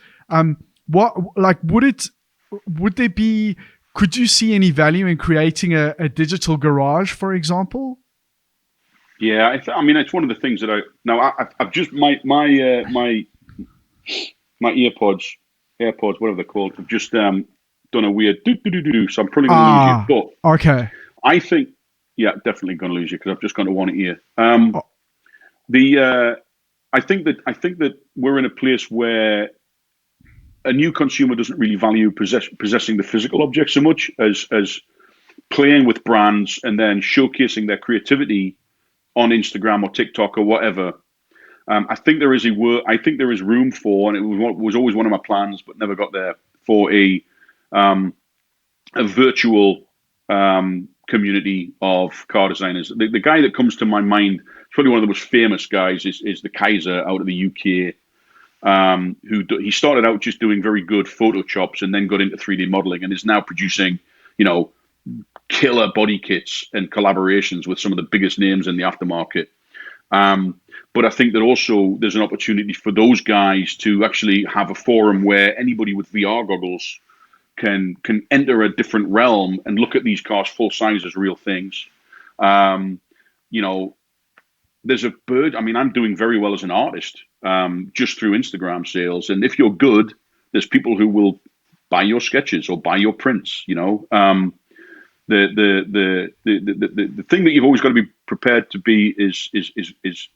Could you see any value in creating a digital garage, for example? Yeah, I mean, it's one of the things that I've just my AirPods, whatever they're called, have just done a weird do. So I'm probably going to lose you. But okay, I think, yeah, definitely going to lose you because I've just gone to one ear. I think that we're in a place where a new consumer doesn't really value possessing the physical object so much as playing with brands and then showcasing their creativity on Instagram or TikTok or whatever. I think there is room for, and it was always one of my plans, but never got there, for a virtual community of car designers. The guy that comes to my mind, probably one of the most famous guys, is the Kaiser out of the UK. He started out just doing very good photo chops and then got into 3D modeling and is now producing, you know, killer body kits and collaborations with some of the biggest names in the aftermarket. But I think that also there's an opportunity for those guys to actually have a forum where anybody with VR goggles can enter a different realm and look at these cars full size as real things. You know, there's a bird. I mean, I'm doing very well as an artist just through Instagram sales. And if you're good, there's people who will buy your sketches or buy your prints, you know. The thing that you've always got to be prepared to be is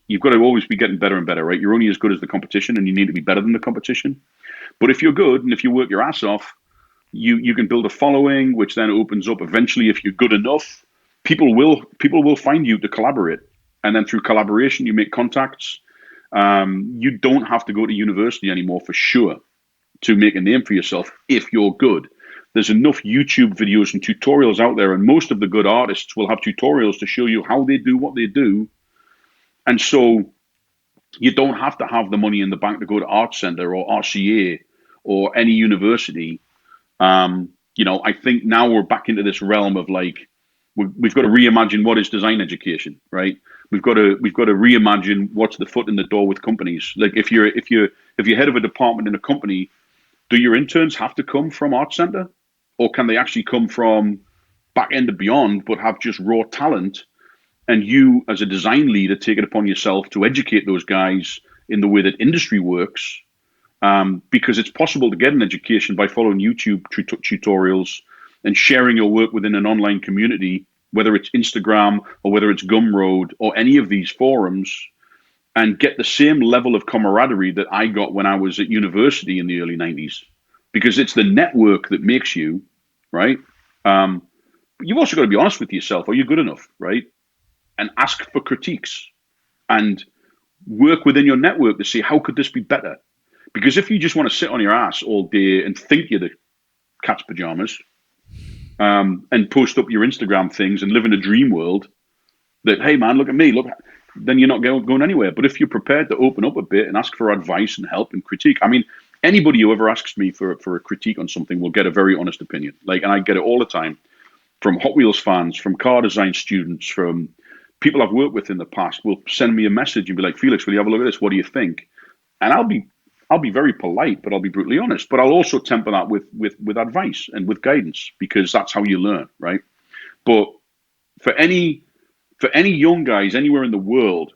you've got to always be getting better and better, right? You're only as good as the competition, and you need to be better than the competition. But if you're good and if you work your ass off, you can build a following, which then opens up eventually. If you're good enough, people will find you to collaborate, and then through collaboration, you make contacts. You don't have to go to university anymore for sure to make a name for yourself if you're good. There's enough YouTube videos and tutorials out there, and most of the good artists will have tutorials to show you how they do what they do. And so you don't have to have the money in the bank to go to Art Center or RCA or any university. You know, I think now we're back into this realm of like, we've got to reimagine what is design education, right? We've got to reimagine what's the foot in the door with companies. Like if you're head of a department in a company, do your interns have to come from Art Center? Or can they actually come from back end and beyond, but have just raw talent? And you, as a design leader, take it upon yourself to educate those guys in the way that industry works, because it's possible to get an education by following YouTube tutorials and sharing your work within an online community, whether it's Instagram or whether it's Gumroad or any of these forums, and get the same level of camaraderie that I got when I was at university in the early 90s. Because it's the network that makes you, right? You've also got to be honest with yourself. Are you good enough, right? And ask for critiques. And work within your network to see how could this be better. Because if you just want to sit on your ass all day and think you're the cat's pajamas, and post up your Instagram things and live in a dream world that, hey man, look at me, look, then you're not going anywhere. But if you're prepared to open up a bit and ask for advice and help and critique, I mean, anybody who ever asks me for a critique on something will get a very honest opinion. Like, and I get it all the time from Hotwheels fans, from car design students, from people I've worked with in the past will send me a message and be like, Felix, will you have a look at this? What do you think? And I'll be very polite, but I'll be brutally honest. But I'll also temper that with advice and with guidance, because that's how you learn, right? But for any young guys anywhere in the world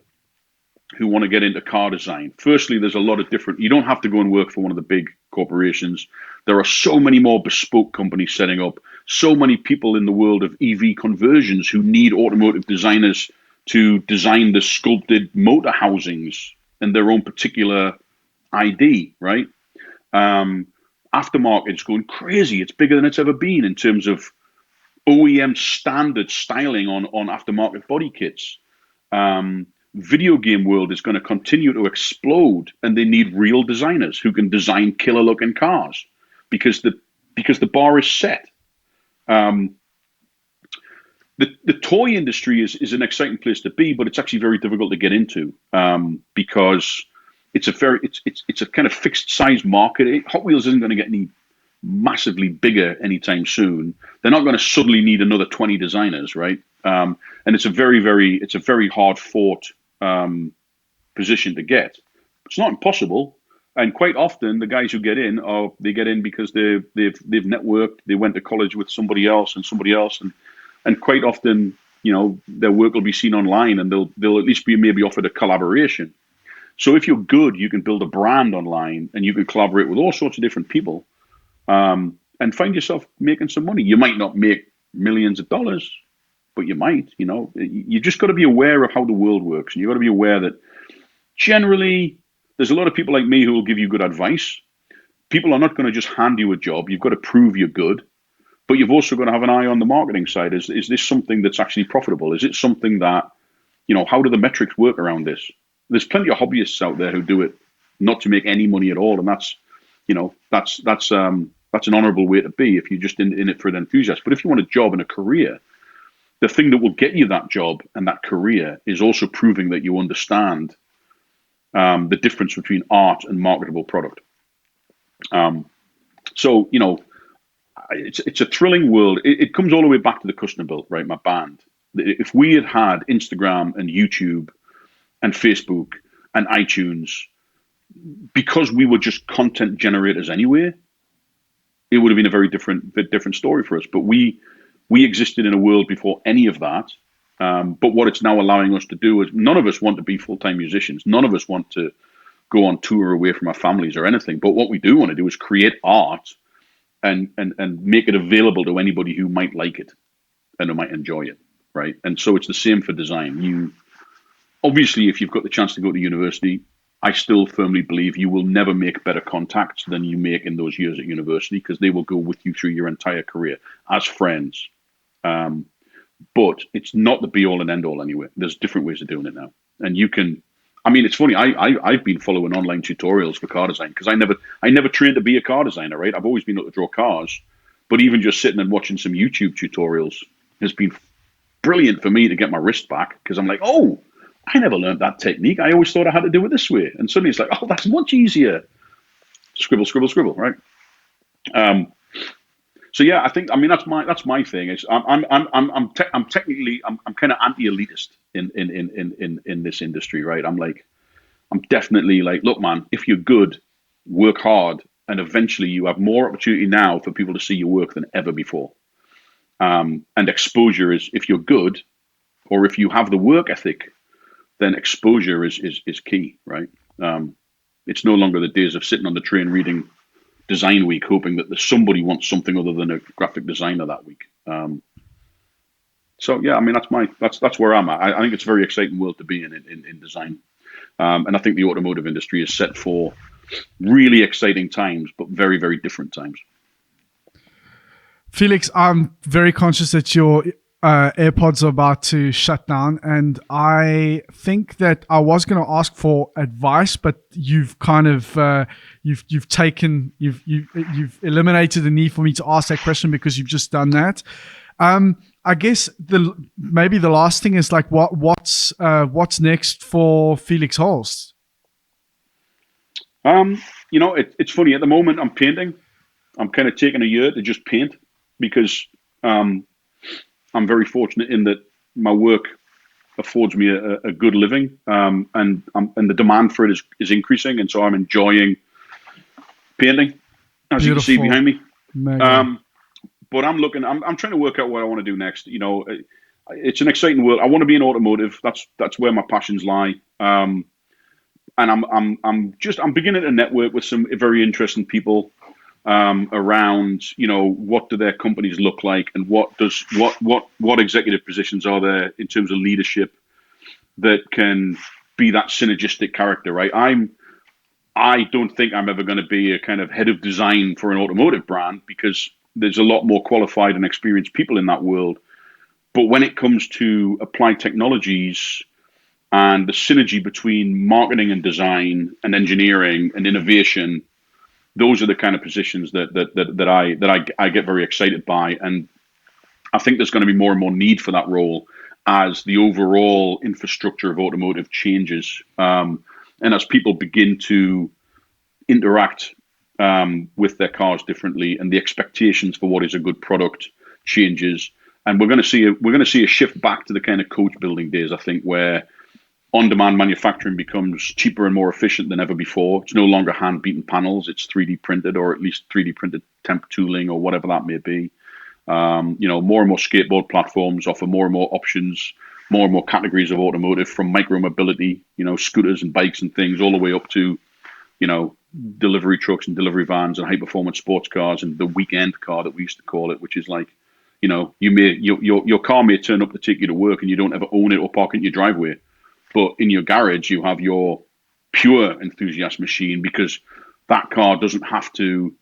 who want to get into car design, firstly, there's a lot of different. You don't have to go and work for one of the big corporations. There are so many more bespoke companies setting up. So many people in the world of EV conversions who need automotive designers to design the sculpted motor housings and their own particular ID, right? Aftermarket is going crazy. It's bigger than it's ever been in terms of OEM standard styling on aftermarket body kits. Video game world is going to continue to explode, and they need real designers who can design killer looking cars because the bar is set. The toy industry is an exciting place to be, but it's actually very difficult to get into because it's a kind of fixed size market. Hot Wheels isn't going to get any massively bigger anytime soon. They're not going to suddenly need another 20 designers, right? And it's a very hard fought position to get. It's not impossible. And quite often, the guys who get in they get in because they've networked. They went to college with somebody else, and quite often, you know, their work will be seen online, and they'll at least be maybe offered a collaboration. So if you're good, you can build a brand online, and you can collaborate with all sorts of different people, and find yourself making some money. You might not make millions of dollars, but you might. You know, you just got to be aware of how the world works, and you got to be aware that generally, there's a lot of people like me who will give you good advice. People are not going to just hand you a job. You've got to prove you're good, but you've also got to have an eye on the marketing side. Is this something that's actually profitable? Is it something that, you know, how do the metrics work around this? There's plenty of hobbyists out there who do it not to make any money at all, and that's an honorable way to be if you're just in it for an enthusiast. But if you want a job and a career, the thing that will get you that job and that career is also proving that you understand the difference between art and marketable product. So, you know, it's a thrilling world. It comes all the way back to the Kustombuilt, right? My band. If we had Instagram and YouTube and Facebook and iTunes, because we were just content generators anyway, it would have been a very different story for us. But we existed in a world before any of that. But what it's now allowing us to do is none of us want to be full-time musicians. None of us want to go on tour away from our families or anything. But what we do want to do is create art and make it available to anybody who might like it and who might enjoy it, right? And so it's the same for design. Obviously, if you've got the chance to go to university, I still firmly believe you will never make better contacts than you make in those years at university, because they will go with you through your entire career as friends. But it's not the be all and end all anyway. There's different ways of doing it now. And you can, I mean, it's funny. I've been following online tutorials for car design because I never trained to be a car designer, right? I've always been able to draw cars, but even just sitting and watching some YouTube tutorials has been brilliant for me to get my wrist back, because I'm like, oh, I never learned that technique. I always thought I had to do it this way. And suddenly it's like, oh, that's much easier. Scribble, scribble, scribble, right? So yeah, I mean that's my thing. It's I'm technically kind of anti-elitist in this industry, right? I'm definitely like, look, man, if you're good, work hard, and eventually you have more opportunity now for people to see your work than ever before. And exposure is, if you're good, or if you have the work ethic, then exposure is key, right? It's no longer the days of sitting on the train reading Design Week, hoping that somebody wants something other than a graphic designer that week. So yeah, I mean that's where I'm at. I think it's a very exciting world to be in design, and I think the automotive industry is set for really exciting times, but very, very different times. Felix, I'm very conscious that you're AirPods are about to shut down, and I think that I was going to ask for advice, but you've kind of you've eliminated the need for me to ask that question because you've just done that. I guess maybe the last thing is like what's next for Felix Holst? It's funny at the moment. I'm painting. I'm kind of taking a year to just paint because I'm very fortunate in that my work affords me a good living, and the demand for it is increasing, and so I'm enjoying painting, as you can see behind me. But I'm trying to work out what I want to do next. It's an exciting world. I want to be in automotive. That's where my passions lie. And I'm beginning to network with some very interesting people around, what do their companies look like, and what executive positions are there in terms of leadership that can be that synergistic character, right? I don't think I'm ever going to be a kind of head of design for an automotive brand because there's a lot more qualified and experienced people in that world. But when it comes to applied technologies and the synergy between marketing and design and engineering and innovation, those are the kind of positions that I get very excited by. And I think there's going to be more and more need for that role as the overall infrastructure of automotive changes. And as people begin to interact with their cars differently, and the expectations for what is a good product changes, and we're going to see a shift back to the kind of coach building days, I think, where on-demand manufacturing becomes cheaper and more efficient than ever before. It's no longer hand-beaten panels; it's 3D printed, or at least 3D printed temp tooling, or whatever that may be. More and more skateboard platforms offer more and more options, more and more categories of automotive, from micro mobility, scooters and bikes and things, all the way up to delivery trucks and delivery vans and high performance sports cars, and the weekend car that we used to call it, which is like, your car may turn up to take you to work and you don't ever own it or park it in your driveway, but in your garage you have your pure enthusiast machine, because that car doesn't have to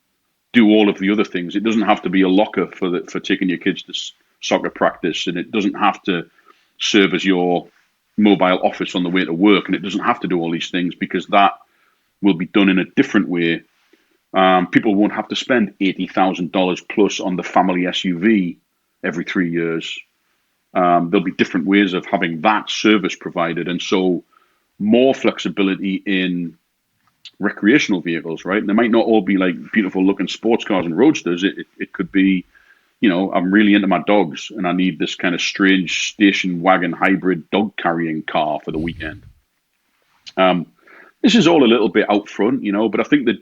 do all of the other things. It doesn't have to be a locker for taking your kids to soccer practice, and it doesn't have to serve as your mobile office on the way to work, and it doesn't have to do all these things, because that will be done in a different way. People won't have to spend $80,000 plus on the family SUV every 3 years. There'll be different ways of having that service provided, and so more flexibility in recreational vehicles, right? And they might not all be like beautiful looking sports cars and roadsters. It could be, I'm really into my dogs and I need this kind of strange station wagon hybrid dog carrying car for the weekend. This is all a little bit out front, but I think that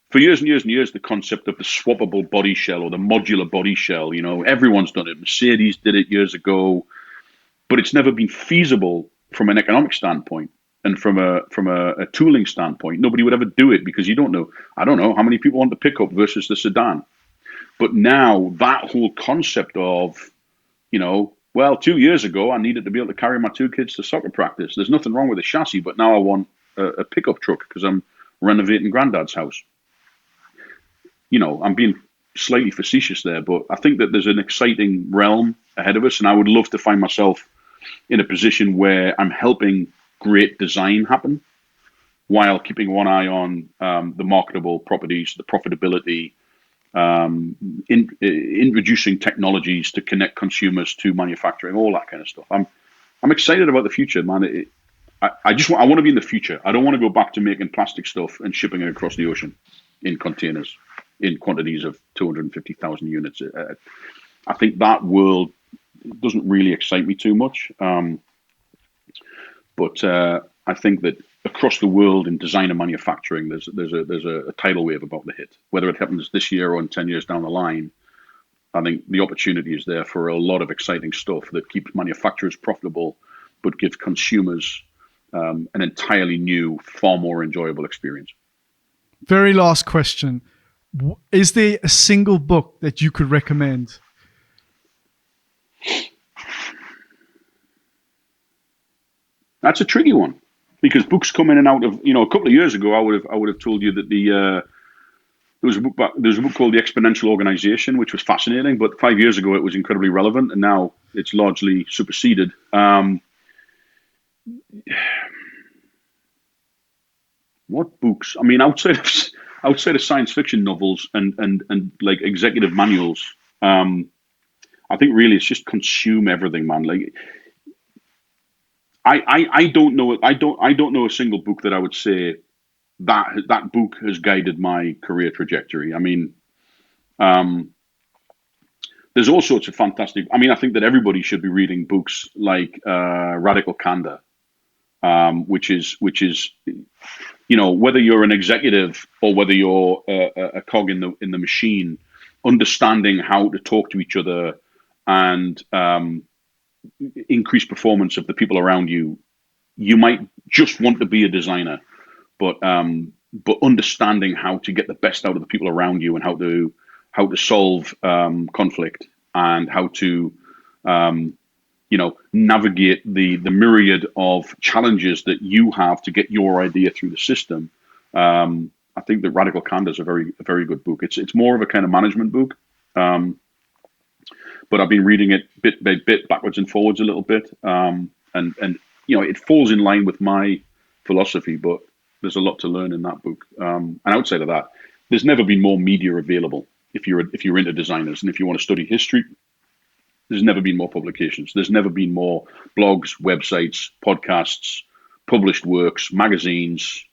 for years and years and years, the concept of the swappable body shell or the modular body shell, everyone's done it. Mercedes did it years ago, but it's never been feasible from an economic standpoint and from a tooling standpoint. Nobody would ever do it because I don't know how many people want the pickup versus the sedan. But now that whole concept of, 2 years ago, I needed to be able to carry my 2 kids to soccer practice. There's nothing wrong with the chassis, but now I want a pickup truck because I'm renovating granddad's house. I'm being slightly facetious there, but I think that there's an exciting realm ahead of us, and I would love to find myself in a position where I'm helping great design happen while keeping one eye on the marketable properties, the profitability, introducing technologies to connect consumers to manufacturing, all that kind of stuff. I'm excited about the future, man. I want to be in the future. I don't want to go back to making plastic stuff and shipping it across the ocean in containers in quantities of 250,000 units. I think that world doesn't really excite me too much. But I think that across the world in design and manufacturing, there's a tidal wave about to hit. Whether it happens this year or in 10 years down the line, I think the opportunity is there for a lot of exciting stuff that keeps manufacturers profitable, but gives consumers an entirely new, far more enjoyable experience. Very last question. Is there a single book that you could recommend? That's a tricky one, because books come in and out of, a couple of years ago, I would have told you that there was a book called The Exponential Organization, which was fascinating, but 5 years ago it was incredibly relevant, and now it's largely superseded. What books? I mean, outside of science fiction novels and like executive manuals, I think really it's just consume everything, man. Like I don't know a single book that I would say that book has guided my career trajectory. I mean, there's all sorts of fantastic. I mean, I think that everybody should be reading books like Radical Candor, which is whether you're an executive or whether you're a cog in the machine, understanding how to talk to each other and increase performance of the people around you. You might just want to be a designer, but understanding how to get the best out of the people around you and how to solve conflict and how to navigate the myriad of challenges that you have to get your idea through the system. I think that Radical Candor is a very good book. It's more of a kind of management book, but I've been reading it bit by bit, backwards and forwards a little bit, and it falls in line with my philosophy. But there's a lot to learn in that book. And outside of that, there's never been more media available if you're into designers and if you want to study history. There's never been more publications. There's never been more blogs, websites, podcasts, published works, magazines.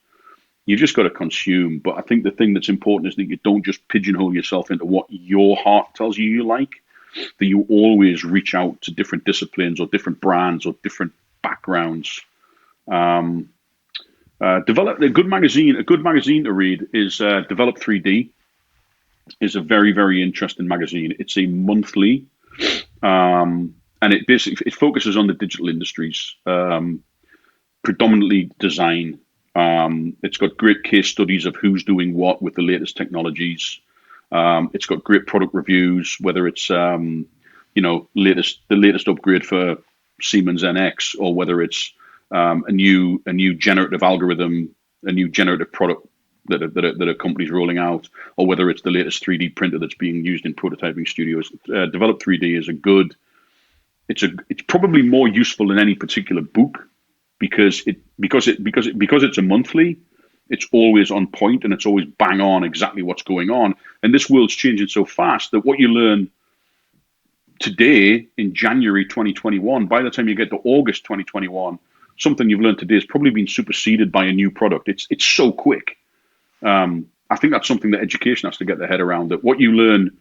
You've just got to consume. But I think the thing that's important is that you don't just pigeonhole yourself into what your heart tells you like, that you always reach out to different disciplines or different brands or different backgrounds. Develop a good magazine. A good magazine to read is Develop 3D. Is a very, very interesting magazine. It's a monthly, and it focuses on the digital industries, predominantly design. It's got great case studies of who's doing what with the latest technologies. It's got great product reviews, whether it's the latest upgrade for Siemens NX, or whether it's a new generative algorithm, a new generative product that a company's rolling out, or whether it's the latest 3D printer that's being used in prototyping studios. Develop 3D is it's probably more useful than any particular book because it's a monthly. It's always on point and it's always bang on exactly what's going on. And this world's changing so fast that what you learn today in January 2021, by the time you get to August 2021, something you've learned today has probably been superseded by a new product. It's so quick. I think that's something that education has to get their head around. That what you learn,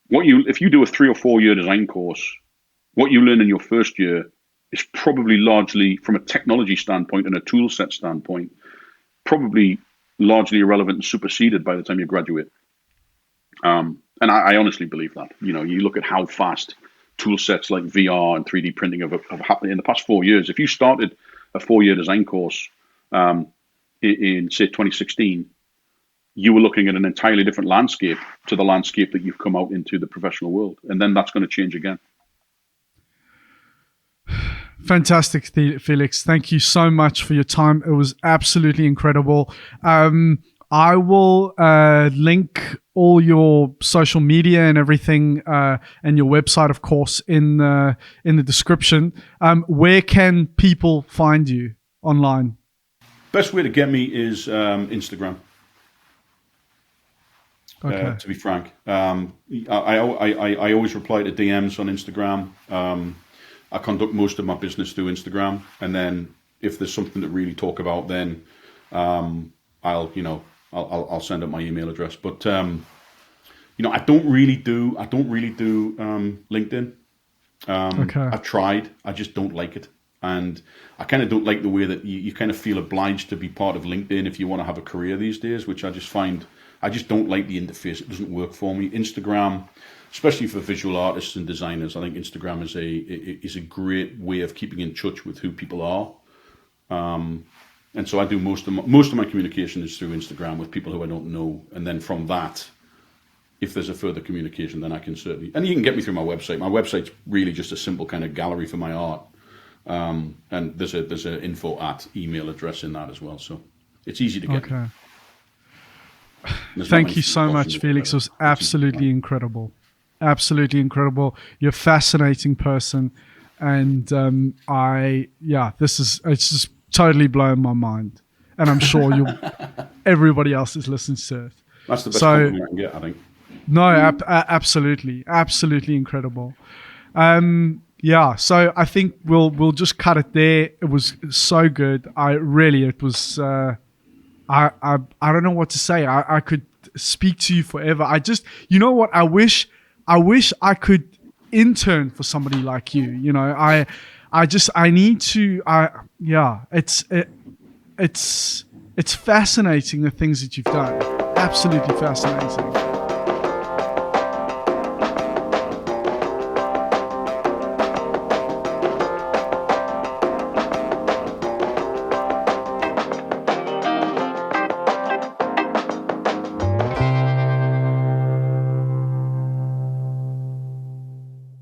if you do a 3 or 4 year design course, what you learn in your first year is probably largely, from a technology standpoint and a tool set standpoint, probably largely irrelevant and superseded by the time you graduate. And I honestly believe that. You look at how fast tool sets like VR and 3D printing have happened in the past 4 years. If you started a 4 year design course in say 2016, you were looking at an entirely different landscape to the landscape that you've come out into the professional world. And then that's going to change again. Fantastic, Felix. Thank you so much for your time. It was absolutely incredible. I will link all your social media and everything and your website, of course, in the description. Where can people find you online? Best way to get me is Instagram. Okay. To be frank, I always reply to DMs on Instagram. I conduct most of my business through Instagram, and then if there's something to really talk about, then I'll send up my email address. But I don't really do LinkedIn. Okay. I've tried. I just don't like it. And I kind of don't like the way that you kind of feel obliged to be part of LinkedIn if you want to have a career these days, which I just don't like the interface. It doesn't work for me. Instagram, especially for visual artists and designers, I think Instagram is a great way of keeping in touch with who people are. And so I do most of my communication is through Instagram with people who I don't know. And then from that, if there's a further communication, then I can certainly, and you can get me through my website. My website's really just a simple kind of gallery for my art. And there's a info @ email address in that as well. So it's easy to get. Okay. Thank you so much, Felix. It was absolutely incredible. Absolutely incredible. You're a fascinating person. And it's just totally blown my mind. And I'm sure everybody else is listening to it. That's the best compliment I can get, I think. No, absolutely. Absolutely incredible. So I think we'll just cut it there. It was so good. I don't know what to say. I could speak to you forever. You know what? I wish I could intern for somebody like you. You know, it's fascinating, the things that you've done. Absolutely fascinating.